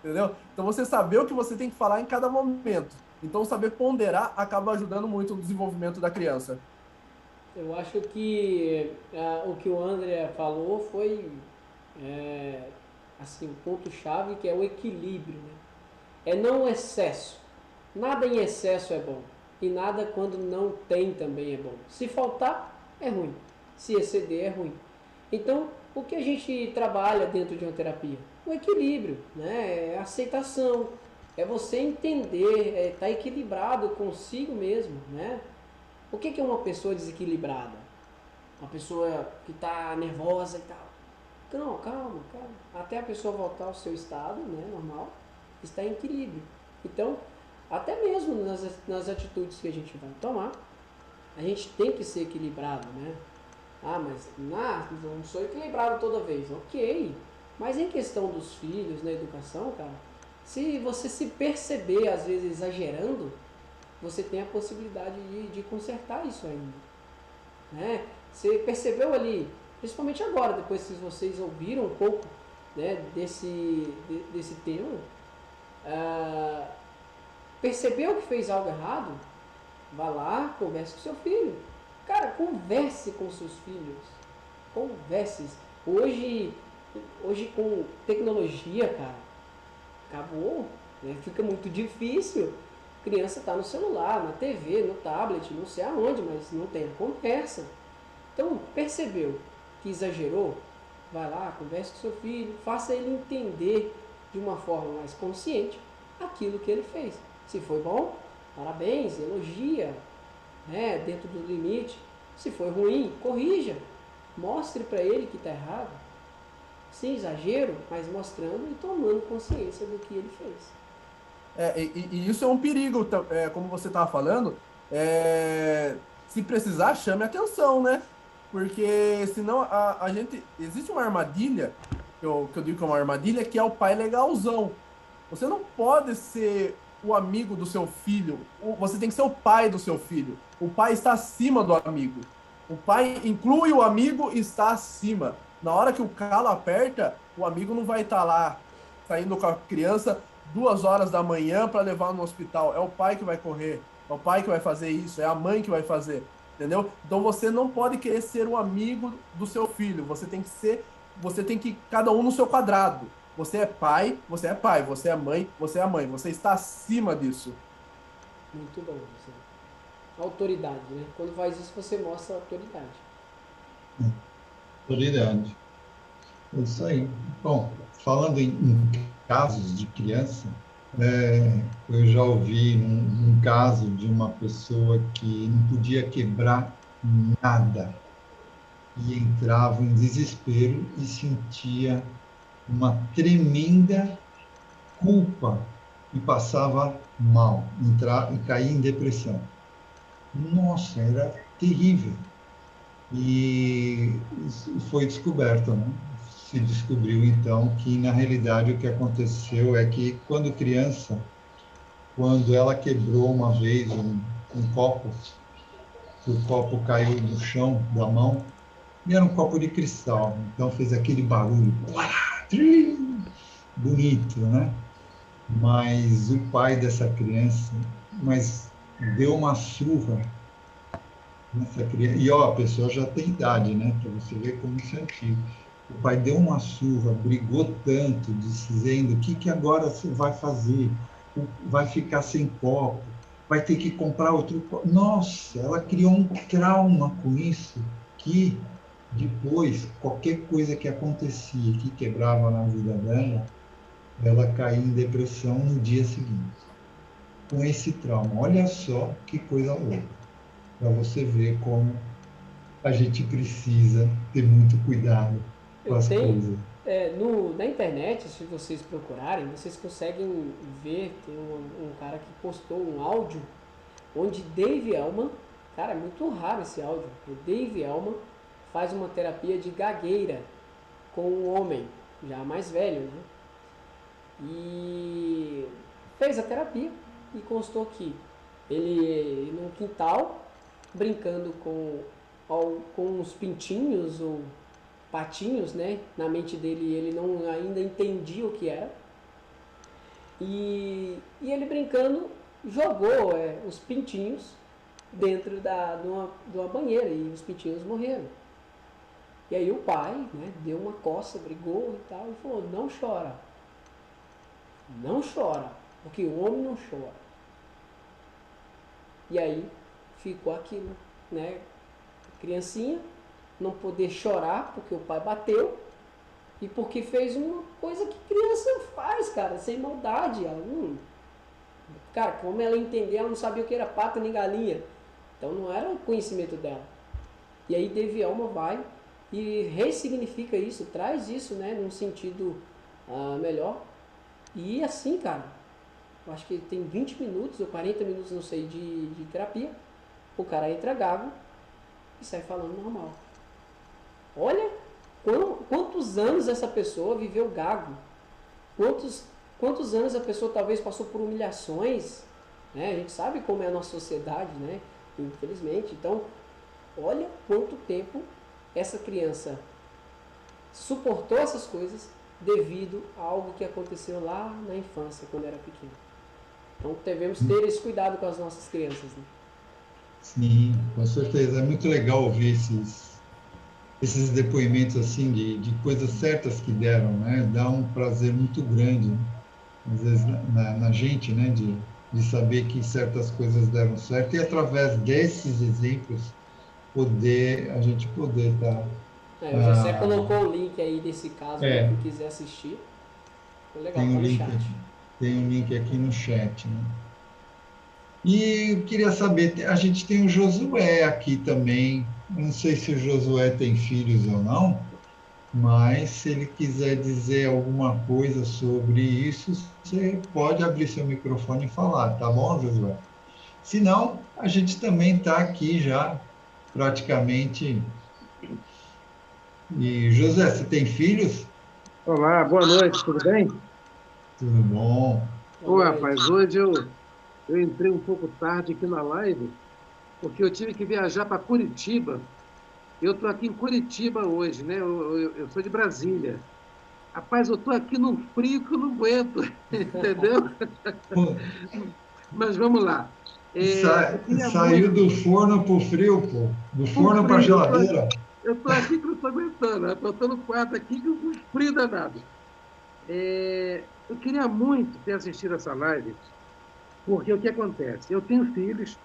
Entendeu? Então você saber o que você tem que falar em cada momento. Então saber ponderar acaba ajudando muito no desenvolvimento da criança. Eu acho que o que o André falou foi assim, o ponto-chave, que é o equilíbrio. Né? É não o excesso. Nada em excesso é bom. E nada quando não tem também é bom. Se faltar, é ruim. Se exceder, é ruim. Então, o que a gente trabalha dentro de uma terapia? O equilíbrio, né? É a aceitação, é você entender, estar equilibrado consigo mesmo, né? O que é uma pessoa desequilibrada? Uma pessoa que está nervosa e tal. Não, calma. Até a pessoa voltar ao seu estado, né, normal, está em equilíbrio. Então, até mesmo nas atitudes que a gente vai tomar, a gente tem que ser equilibrado, né? Ah, mas não sou equilibrado toda vez. Ok, mas em questão dos filhos, na educação, cara, se você se perceber, às vezes, exagerando, você tem a possibilidade de consertar isso ainda. Né? Você percebeu ali, principalmente agora, depois que vocês ouviram um pouco, né, desse tema, percebeu que fez algo errado, vá lá, converse com seu filho. Cara, converse com seus filhos. Converse. Hoje com tecnologia, cara, acabou. Né? Fica muito difícil. A criança está no celular, na TV, no tablet, não sei aonde, mas não tem a conversa. Então, percebeu que exagerou? Vai lá, converse com seu filho, faça ele entender de uma forma mais consciente aquilo que ele fez. Se foi bom, parabéns, elogia, né, dentro do limite. Se foi ruim, corrija. Mostre para ele que está errado. Sem exagero, mas mostrando e tomando consciência do que ele fez. E isso é um perigo, como você estava falando. Se precisar, chame atenção, né? Porque senão a gente... Existe uma armadilha, que eu digo que é uma armadilha, que é o pai legalzão. Você não pode ser o amigo do seu filho. Você tem que ser o pai do seu filho. O pai está acima do amigo. O pai inclui o amigo e está acima. Na hora que o calo aperta, o amigo não vai estar lá saindo com a criança 2 horas da manhã para levar no hospital. É o pai que vai correr. É o pai que vai fazer isso. É a mãe que vai fazer. Entendeu? Então você não pode querer ser o amigo do seu filho. Você tem que cada um no seu quadrado. Você é pai, você é pai. Você é mãe, você é a mãe. Você está acima disso. Muito bom. Você... Autoridade, né? Quando faz isso, você mostra autoridade. Autoridade. É isso aí. Bom, falando em casos de criança, Eu já ouvi um caso de uma pessoa que não podia quebrar nada e entrava em desespero e sentia uma tremenda culpa e passava mal, e caía em depressão. Nossa, era terrível. E isso foi descoberto, né? Se descobriu então que na realidade o que aconteceu é que quando criança, quando ela quebrou uma vez um copo, o copo caiu no chão da mão, e era um copo de cristal, então fez aquele barulho, bonito, né? Mas o pai dessa criança, mas deu uma surra nessa criança. E ó, a pessoa já tem idade, né? Para você ver como isso é antigo. O pai deu uma surra, brigou tanto, dizendo: o que que agora você vai fazer? Vai ficar sem copo, vai ter que comprar outro copo. Nossa, ela criou um trauma com isso, que depois, qualquer coisa que acontecia, que quebrava na vida dela, ela caía em depressão no dia seguinte, com esse trauma. Olha só que coisa louca, para você ver como a gente precisa ter muito cuidado com as coisas. Na internet, se vocês procurarem, vocês conseguem ver, tem um cara que postou um áudio onde Dave Elman, cara, é muito raro esse áudio, o Dave Elman faz uma terapia de gagueira com um homem já mais velho, né? E fez a terapia e constou que ele, num quintal, brincando com uns pintinhos ou patinhos, né? Na mente dele ele não ainda entendia o que era. E ele brincando jogou os pintinhos dentro de uma banheira e os pintinhos morreram. E aí o pai, né, deu uma coça, brigou e tal, e falou: não chora. Não chora, porque o homem não chora. E aí ficou aquilo, né? Criancinha não poder chorar porque o pai bateu e porque fez uma coisa que criança faz, cara, sem maldade. Ela cara, como ela entender, ela não sabia o que era pato nem galinha. Então não era o conhecimento dela. E aí Dave Elman vai e ressignifica isso, traz isso, né, num sentido melhor. E assim, cara, eu acho que tem 20 minutos ou 40 minutos, não sei, de terapia. O cara entra gago e sai falando normal. Olha quantos anos essa pessoa viveu gago. Quantos anos a pessoa talvez passou por humilhações, né? A gente sabe como é a nossa sociedade, né? Infelizmente. Então, olha quanto tempo essa criança suportou essas coisas devido a algo que aconteceu lá na infância, quando era pequeno. Então, devemos ter esse cuidado com as nossas crianças, né? Sim, com certeza. É muito legal ouvir esses depoimentos assim de coisas certas que deram, né? Dá um prazer muito grande, né? Às vezes na gente, né? De saber que certas coisas deram certo e através desses exemplos a gente poder estar... O José colocou o link aí desse caso, né, quem quiser assistir. Foi legal, tá no chat. Tem um link aqui no chat, né? E eu queria saber, a gente tem o Josué aqui também. Não sei se o Josué tem filhos ou não, mas se ele quiser dizer alguma coisa sobre isso, você pode abrir seu microfone e falar, tá bom, Josué? Se não, a gente também está aqui já praticamente. E, José, você tem filhos? Olá, boa noite, tudo bem? Tudo bom. Ô, rapaz, hoje eu entrei um pouco tarde aqui na live, porque eu tive que viajar para Curitiba. Eu estou aqui em Curitiba hoje, né? Eu sou de Brasília. Rapaz, eu estou aqui num frio que eu não aguento, entendeu? Mas vamos lá. Saiu do forno para o frio, pô. Do forno para a geladeira. Eu estou aqui que não estou aguentando. Eu estou no quarto aqui com frio danado. Eu queria muito ter assistido essa live, porque o que acontece? Eu tenho filhos,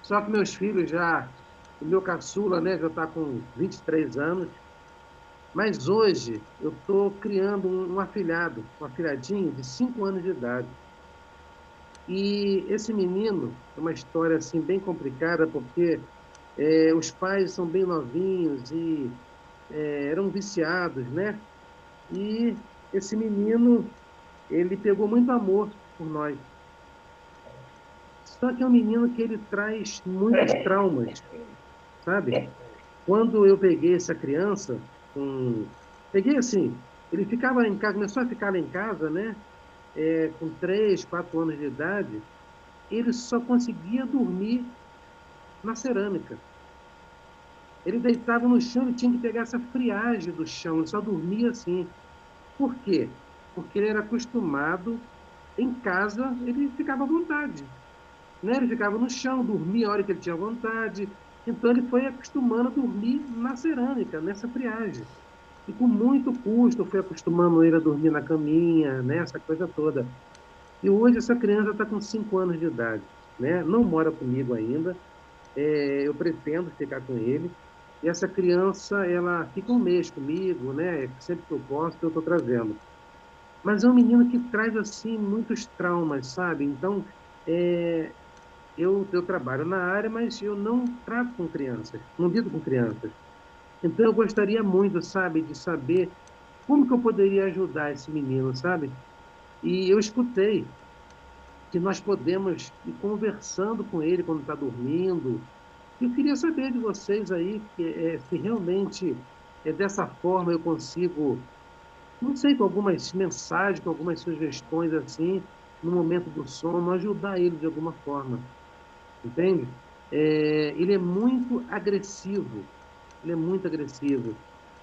só que meus filhos já... O meu caçula, né, já está com 23 anos, mas hoje eu estou criando um afilhado, um afilhadinho de 5 anos de idade. E esse menino é uma história assim bem complicada, porque os pais são bem novinhos e eram viciados, né? E esse menino, ele pegou muito amor por nós. Só que é um menino que ele traz muitos traumas, sabe? Quando eu peguei essa criança, peguei assim, ele ficava em casa, começou a ficar lá em casa, né? Com 3, 4 anos de idade, ele só conseguia dormir na cerâmica. Ele deitava no chão e tinha que pegar essa friagem do chão, ele só dormia assim. Por quê? Porque ele era acostumado, em casa, ele ficava à vontade, né? Ele ficava no chão, dormia a hora que ele tinha vontade. Então ele foi acostumando a dormir na cerâmica, nessa friagem. E com muito custo eu fui acostumando ele a dormir na caminha, né? Essa coisa toda. E hoje essa criança está com 5 anos de idade, né? Não mora comigo ainda. Eu pretendo ficar com ele. E essa criança, ela fica um mês comigo, né? Sempre que eu posso, eu estou trazendo. Mas é um menino que traz, assim, muitos traumas, sabe? Então, eu trabalho na área, mas eu não trato com crianças, não lido com crianças. Então, eu gostaria muito, sabe, de saber como que eu poderia ajudar esse menino, sabe? E eu escutei que nós podemos ir conversando com ele quando está dormindo. Eu queria saber de vocês aí se realmente dessa forma eu consigo, não sei, com algumas mensagens, com algumas sugestões assim, no momento do sono, ajudar ele de alguma forma, entende? Ele é muito agressivo, ele é muito agressivo.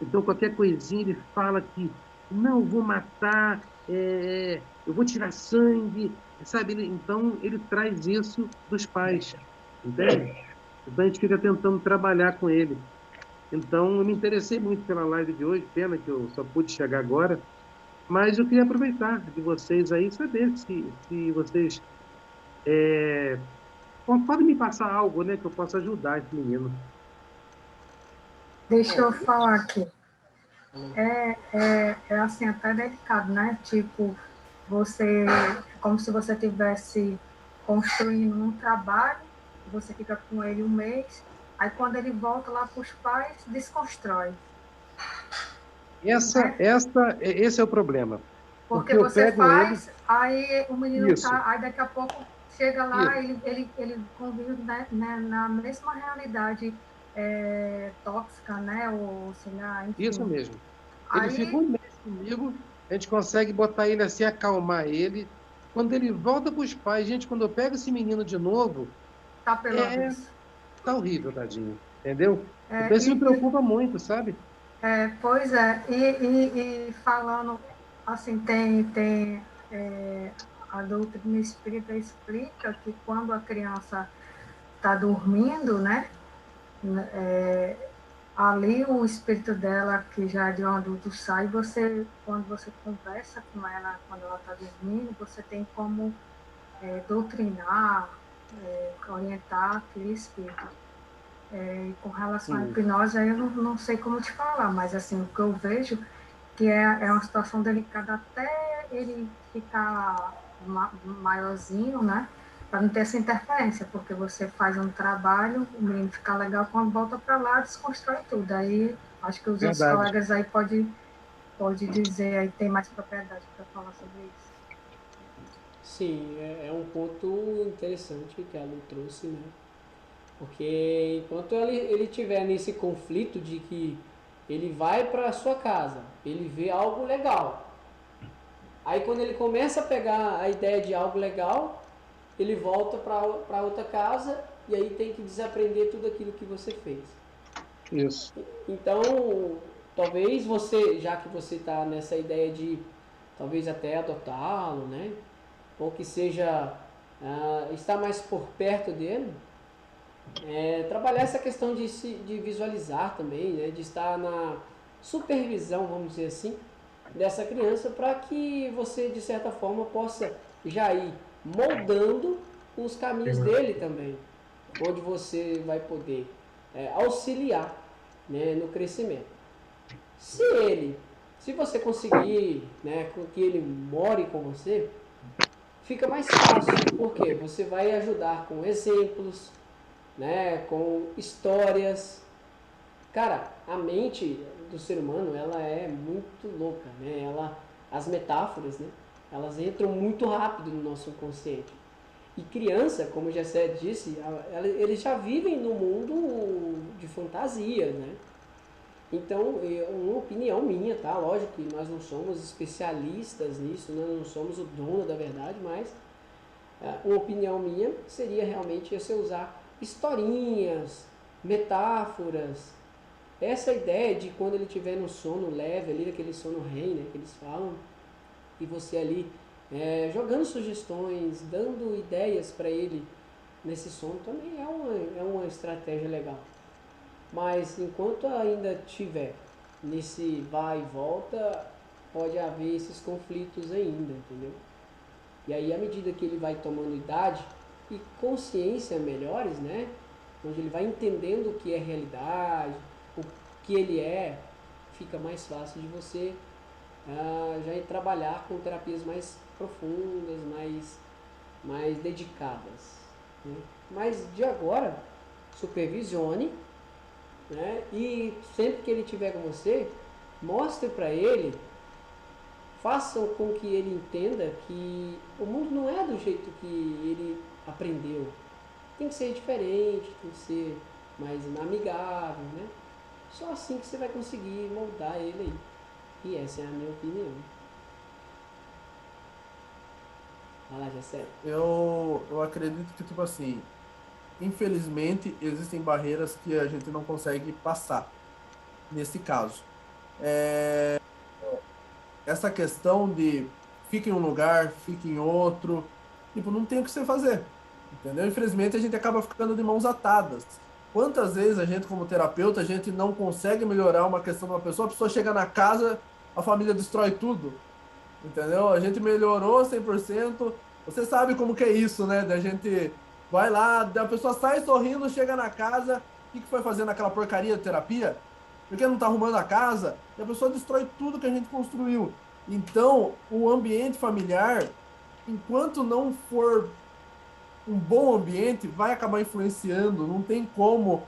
Então, qualquer coisinha ele fala que não, eu vou matar, eu vou tirar sangue, sabe? Então, ele traz isso dos pais, entende? Então, a gente fica tentando trabalhar com ele. Então, eu me interessei muito pela live de hoje, pena que eu só pude chegar agora, mas eu queria aproveitar de vocês aí, saber se vocês podem me passar algo, né, que eu possa ajudar esse menino. Deixa eu falar aqui. Assim, até delicado, né? Tipo, você, como se você estivesse construindo um trabalho, você fica com ele um mês, aí quando ele volta lá para os pais, desconstrói. Esse é o problema. Porque você faz, ele... aí o menino Isso. tá, aí daqui a pouco chega lá, ele convive, né, na mesma realidade tóxica, né? Ou, sei lá, enfim. Isso mesmo. Ele fica um mês comigo, a gente consegue botar ele assim, acalmar ele. Quando ele volta para os pais, gente, quando eu pego esse menino de novo, tá pelo avesso. Tá horrível, tadinho. Entendeu? Então isso me preocupa muito, sabe? Pois é. E falando, assim, tem a doutrina espírita explica que quando a criança está dormindo, né? Ali o espírito dela, que já é de um adulto, sai, quando você conversa com ela, quando ela está dormindo, você tem como doutrinar, orientar aquele espírito. Com relação à hipnose, aí eu não sei como te falar, mas assim, o que eu vejo que é uma situação delicada até ele ficar maiorzinho, né? Para não ter essa interferência, porque você faz um trabalho, o menino fica legal, quando volta para lá, desconstrói tudo. Aí acho que os outros colegas aí pode dizer, aí tem mais propriedade para falar sobre isso. Sim, é um ponto interessante que a Lu trouxe, né? Porque enquanto ele tiver nesse conflito de que ele vai para a sua casa, ele vê algo legal. Aí quando ele começa a pegar a ideia de algo legal, ele volta para outra casa e aí tem que desaprender tudo aquilo que você fez. Isso. Então, talvez você, já que você está nessa ideia de talvez até adotá-lo, né? Ou que seja, estar mais por perto dele, trabalhar essa questão de visualizar também, né? De estar na supervisão, vamos dizer assim, dessa criança, para que você, de certa forma, possa já ir moldando os caminhos dele também, onde você vai poder auxiliar, né, no crescimento. Se você conseguir, né, que ele more com você, fica mais fácil, porque você vai ajudar com exemplos, né, com histórias. Cara, a mente do ser humano, ela é muito louca, né? As metáforas, né? Elas entram muito rápido no nosso inconsciente. E criança, como o Gessé disse, eles já vivem no mundo de fantasias, né? Então, uma opinião minha, tá? Lógico que nós não somos especialistas nisso, nós não somos o dono da verdade, mas uma opinião minha seria realmente você usar historinhas, metáforas. Essa ideia de quando ele estiver no sono leve, ali, aquele sono REM, né, que eles falam, e você ali jogando sugestões, dando ideias para ele nesse sono, também é uma estratégia legal. Mas enquanto ainda tiver nesse vai e volta, pode haver esses conflitos ainda, entendeu? E aí, à medida que ele vai tomando idade e consciência melhores, né? Onde ele vai entendendo o que é realidade, o que ele é, fica mais fácil de você já ir trabalhar com terapias mais profundas, mais dedicadas, né? Mas de agora, supervisione, né? E sempre que ele estiver com você, mostre para ele, façam com que ele entenda que o mundo não é do jeito que ele aprendeu. Tem que ser diferente, tem que ser mais amigável, né? Só assim que você vai conseguir moldar ele aí. E essa é a minha opinião. Vai lá, Jessé. Eu acredito que, tipo assim, infelizmente, existem barreiras que a gente não consegue passar, nesse caso. Essa questão de fica em um lugar, fica em outro, tipo, não tem o que você fazer, entendeu? Infelizmente, a gente acaba ficando de mãos atadas. Quantas vezes a gente, como terapeuta, a gente não consegue melhorar uma questão de uma pessoa, a pessoa chega na casa, a família destrói tudo, entendeu? A gente melhorou 100%, você sabe como que é isso, né? Da gente vai lá, a pessoa sai sorrindo, chega na casa, o que foi fazer naquela porcaria de terapia? Porque não está arrumando a casa, e a pessoa destrói tudo que a gente construiu. Então, o ambiente familiar, enquanto não for um bom ambiente, vai acabar influenciando, não tem como,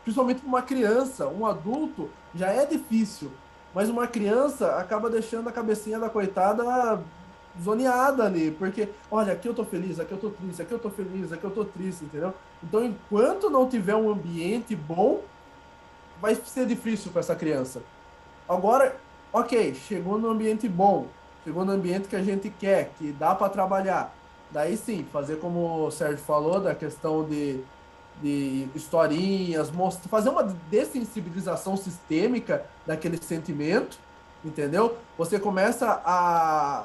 principalmente para uma criança, um adulto já é difícil, mas uma criança acaba deixando a cabecinha da coitada zoneada ali, porque, olha, aqui eu tô feliz, aqui eu tô triste, aqui eu tô feliz, aqui eu tô triste, entendeu? Então, enquanto não tiver um ambiente bom, vai ser difícil para essa criança. Agora, ok, chegou no ambiente bom, chegou no ambiente que a gente quer, que dá para trabalhar. Daí sim, fazer como o Sérgio falou, da questão de historinhas, fazer uma dessensibilização sistêmica daquele sentimento, entendeu? Você começa a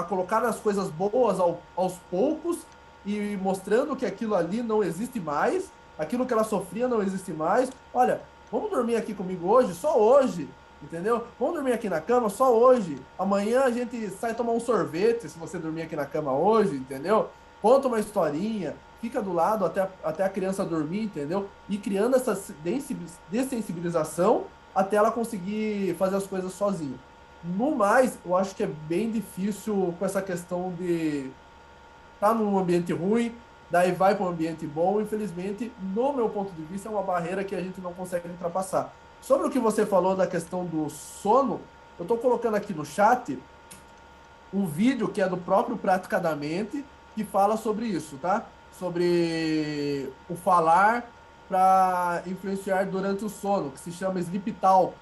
colocar as coisas boas aos poucos e mostrando que aquilo ali não existe mais, aquilo que ela sofria não existe mais. Olha, vamos dormir aqui comigo hoje, só hoje, entendeu? Vamos dormir aqui na cama só hoje. Amanhã a gente sai tomar um sorvete se você dormir aqui na cama hoje, entendeu? Conta uma historinha, fica do lado até a criança dormir, entendeu? E criando essa dessensibilização até ela conseguir fazer as coisas sozinha. No mais, eu acho que é bem difícil com essa questão de estar num ambiente ruim, daí vai para um ambiente bom. Infelizmente, no meu ponto de vista, é uma barreira que a gente não consegue ultrapassar. Sobre o que você falou da questão do sono, eu estou colocando aqui no chat um vídeo que é do próprio Praticadamente, que fala sobre isso, tá? Sobre o falar para influenciar durante o sono, que se chama Sleep Talk,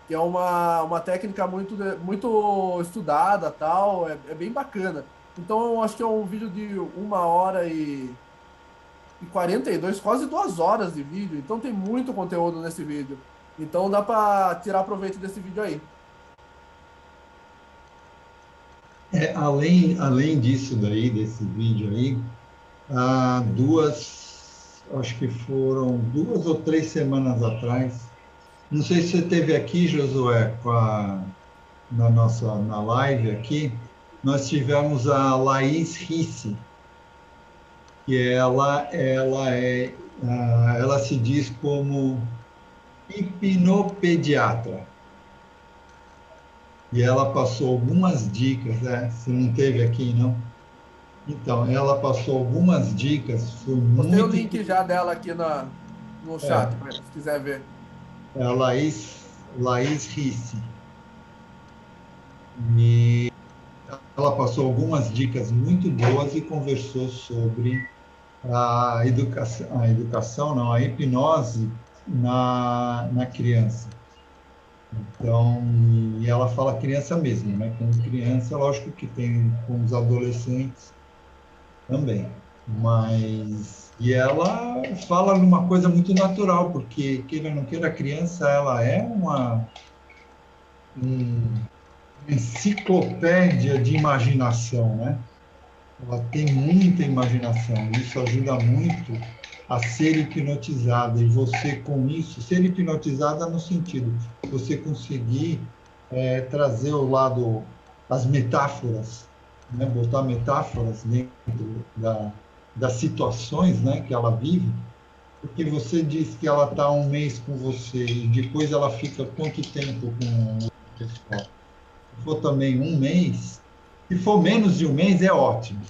que é uma técnica muito, muito estudada, tal, é bem bacana. Então, eu acho que é um vídeo de 1h42, quase 2 horas de vídeo. Então, tem muito conteúdo nesse vídeo. Então, dá para tirar proveito desse vídeo aí. Além disso daí, desse vídeo aí, acho que foram 2 ou 3 semanas atrás, não sei se você esteve aqui, Josué, na live aqui, nós tivemos a Laís Risse, que ela se diz como hipnopediatra. e ela passou algumas dicas, né? Você não teve aqui, não? Então, ela passou algumas dicas, foi Botei o muito... link já dela aqui no chat, É, se quiser ver. é a Laís Risse. E ela passou algumas dicas muito boas e conversou sobre a educação não, a hipnose na criança. Então, e ela fala criança mesmo, né? Com criança, lógico que tem com os adolescentes também. Mas, e ela fala numa coisa muito natural, porque, queira ou não queira, a criança, ela é uma enciclopédia de imaginação, né? Ela tem muita imaginação, isso ajuda muito a ser hipnotizada. E você, com isso, ser hipnotizada no sentido de você conseguir trazer o lado, as metáforas, né? Botar metáforas dentro das situações, né, que ela vive, porque você diz que ela está um mês com você e depois ela fica quanto tempo com o pessoal? Se for também um mês, se for menos de um mês, é ótimo.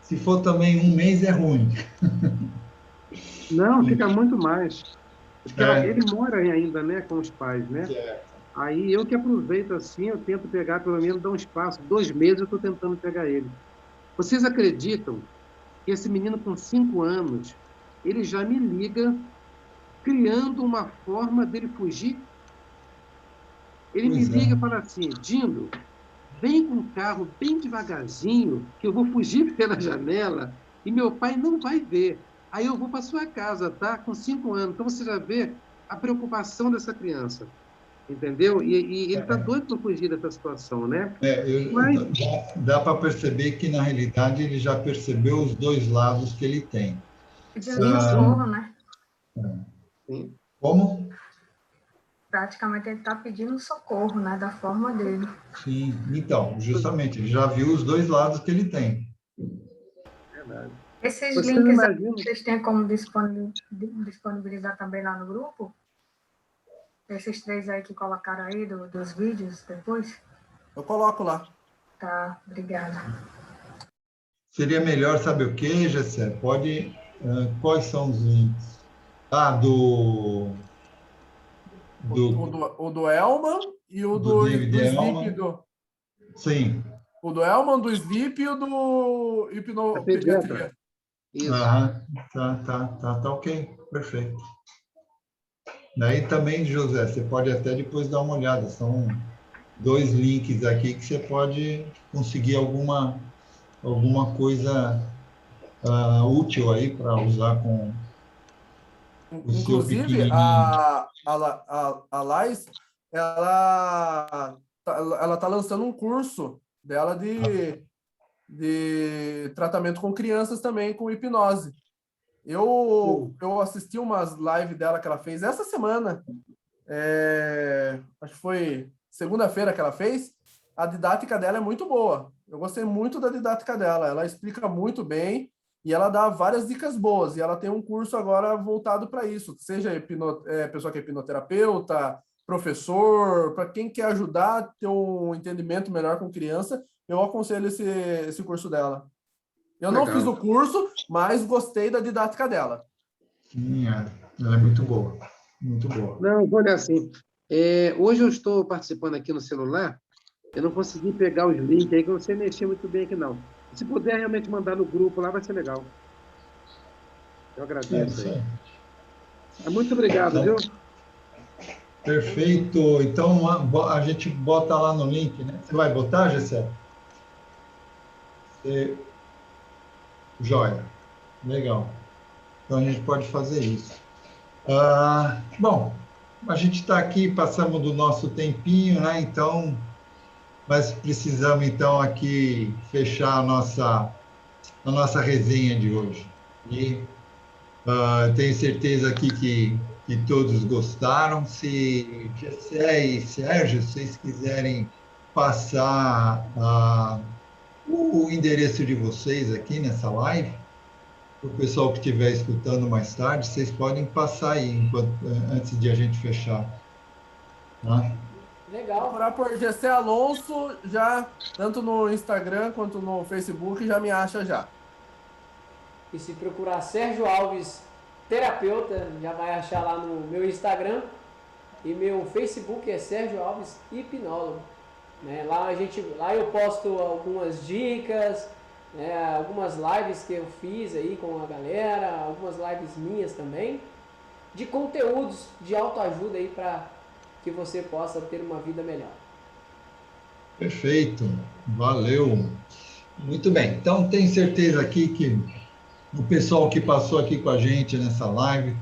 Se for também um mês, é ruim. Não, fica muito mais. Porque É. ele mora ainda, né, com os pais, né? Aí eu que aproveito assim, eu tento pegar, pelo menos, dar um espaço. 2 meses eu estou tentando pegar ele. Vocês acreditam que esse menino com 5 anos, ele já me liga criando uma forma dele fugir? Ele me liga e fala assim, Dindo, vem com o carro bem devagarzinho, que eu vou fugir pela janela e meu pai não vai ver. Aí eu vou para sua casa, tá? Com 5 anos. Então você já vê a preocupação dessa criança, entendeu? E ele está doido para fugir dessa situação, né? Mas... dá para perceber que, na realidade, ele já percebeu os dois lados que ele tem. Pedindo socorro, né? Sim. Como? Praticamente ele está pedindo socorro, né? Da forma dele. Sim, então, justamente, ele já viu os dois lados que ele tem. Verdade. Esses Você links imagina... vocês têm como disponibilizar também lá no grupo? Esses 3 aí que colocaram aí dos vídeos depois? Eu coloco lá. Tá, obrigada. Seria melhor, sabe o que, Gessé? Pode... quais são os links? O do Elman e o do Sleep. Sim. O do Elman, do Sleep e o do Hipnopediatria. Isso. Tá ok, perfeito. Daí também, José, você pode até depois dar uma olhada. São 2 links aqui que você pode conseguir alguma coisa útil aí para usar com o seu Inclusive, pequenininho. a Lais, ela tá lançando um curso dela de tratamento com crianças também, com hipnose. Eu assisti umas lives dela que ela fez essa semana, acho que foi segunda-feira que ela fez. A didática dela é muito boa. Eu gostei muito da didática dela. Ela explica muito bem e ela dá várias dicas boas. E ela tem um curso agora voltado para isso, seja pessoa que é hipnoterapeuta, professor, para quem quer ajudar a ter um entendimento melhor com criança, eu aconselho esse curso dela. Eu Legal. não fiz o curso, mas gostei da didática dela. Sim, ela é muito boa. Muito boa. Não, vou olhar assim. Hoje eu estou participando aqui no celular, eu não consegui pegar os links aí, que eu não sei mexer muito bem aqui, não. Se puder realmente mandar no grupo lá, vai ser legal. Eu agradeço aí. Muito obrigado, viu? Perfeito. Então, a gente bota lá no link, né? Você vai botar, Gessé? Joia. Legal. Então, a gente pode fazer isso. Bom, a gente está aqui, passamos do nosso tempinho, né? Então, mas precisamos, então, aqui fechar a nossa resenha de hoje. E tenho certeza aqui que todos gostaram. Se Gessé e Sérgio, vocês quiserem passar o endereço de vocês aqui nessa live, para o pessoal que estiver escutando mais tarde, vocês podem passar aí antes de a gente fechar. Tá? Legal. Procurar por GC Alonso, já, tanto no Instagram quanto no Facebook, já me acha já. E se procurar Sérgio Alves Terapeuta, já vai achar lá no meu Instagram. E meu Facebook é Sérgio Alves Hipnólogo. Né? Lá eu posto algumas dicas, né? Algumas lives que eu fiz aí com a galera, algumas lives minhas também, de conteúdos de autoajuda aí para que você possa ter uma vida melhor. Perfeito, valeu. Muito bem, então tenho certeza aqui que o pessoal que passou aqui com a gente nessa live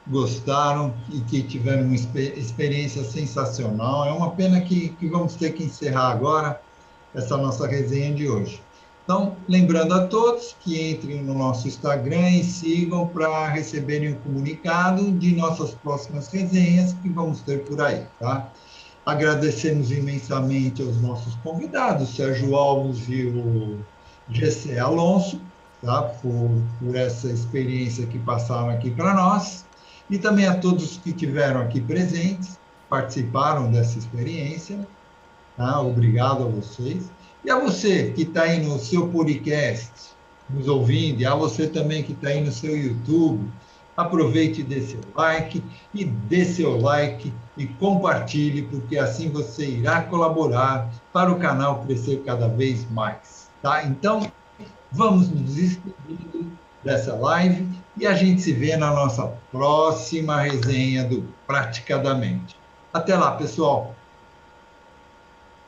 gostaram e que tiveram uma experiência sensacional. É uma pena que vamos ter que encerrar agora essa nossa resenha de hoje. Então, lembrando a todos que entrem no nosso Instagram e sigam para receberem o comunicado de nossas próximas resenhas que vamos ter por aí, tá? Agradecemos imensamente aos nossos convidados, Sérgio Alves e o GC Alonso, tá? Por essa experiência que passaram aqui para nós, e também a todos que estiveram aqui presentes, participaram dessa experiência, tá? Obrigado a vocês. E a você que está aí no seu podcast, nos ouvindo, e a você também que está aí no seu YouTube, aproveite e dê seu like e compartilhe, porque assim você irá colaborar para o canal crescer cada vez mais, tá? Então, vamos nos despedindo dessa live e a gente se vê na nossa próxima resenha do Praticadamente. Até lá, pessoal!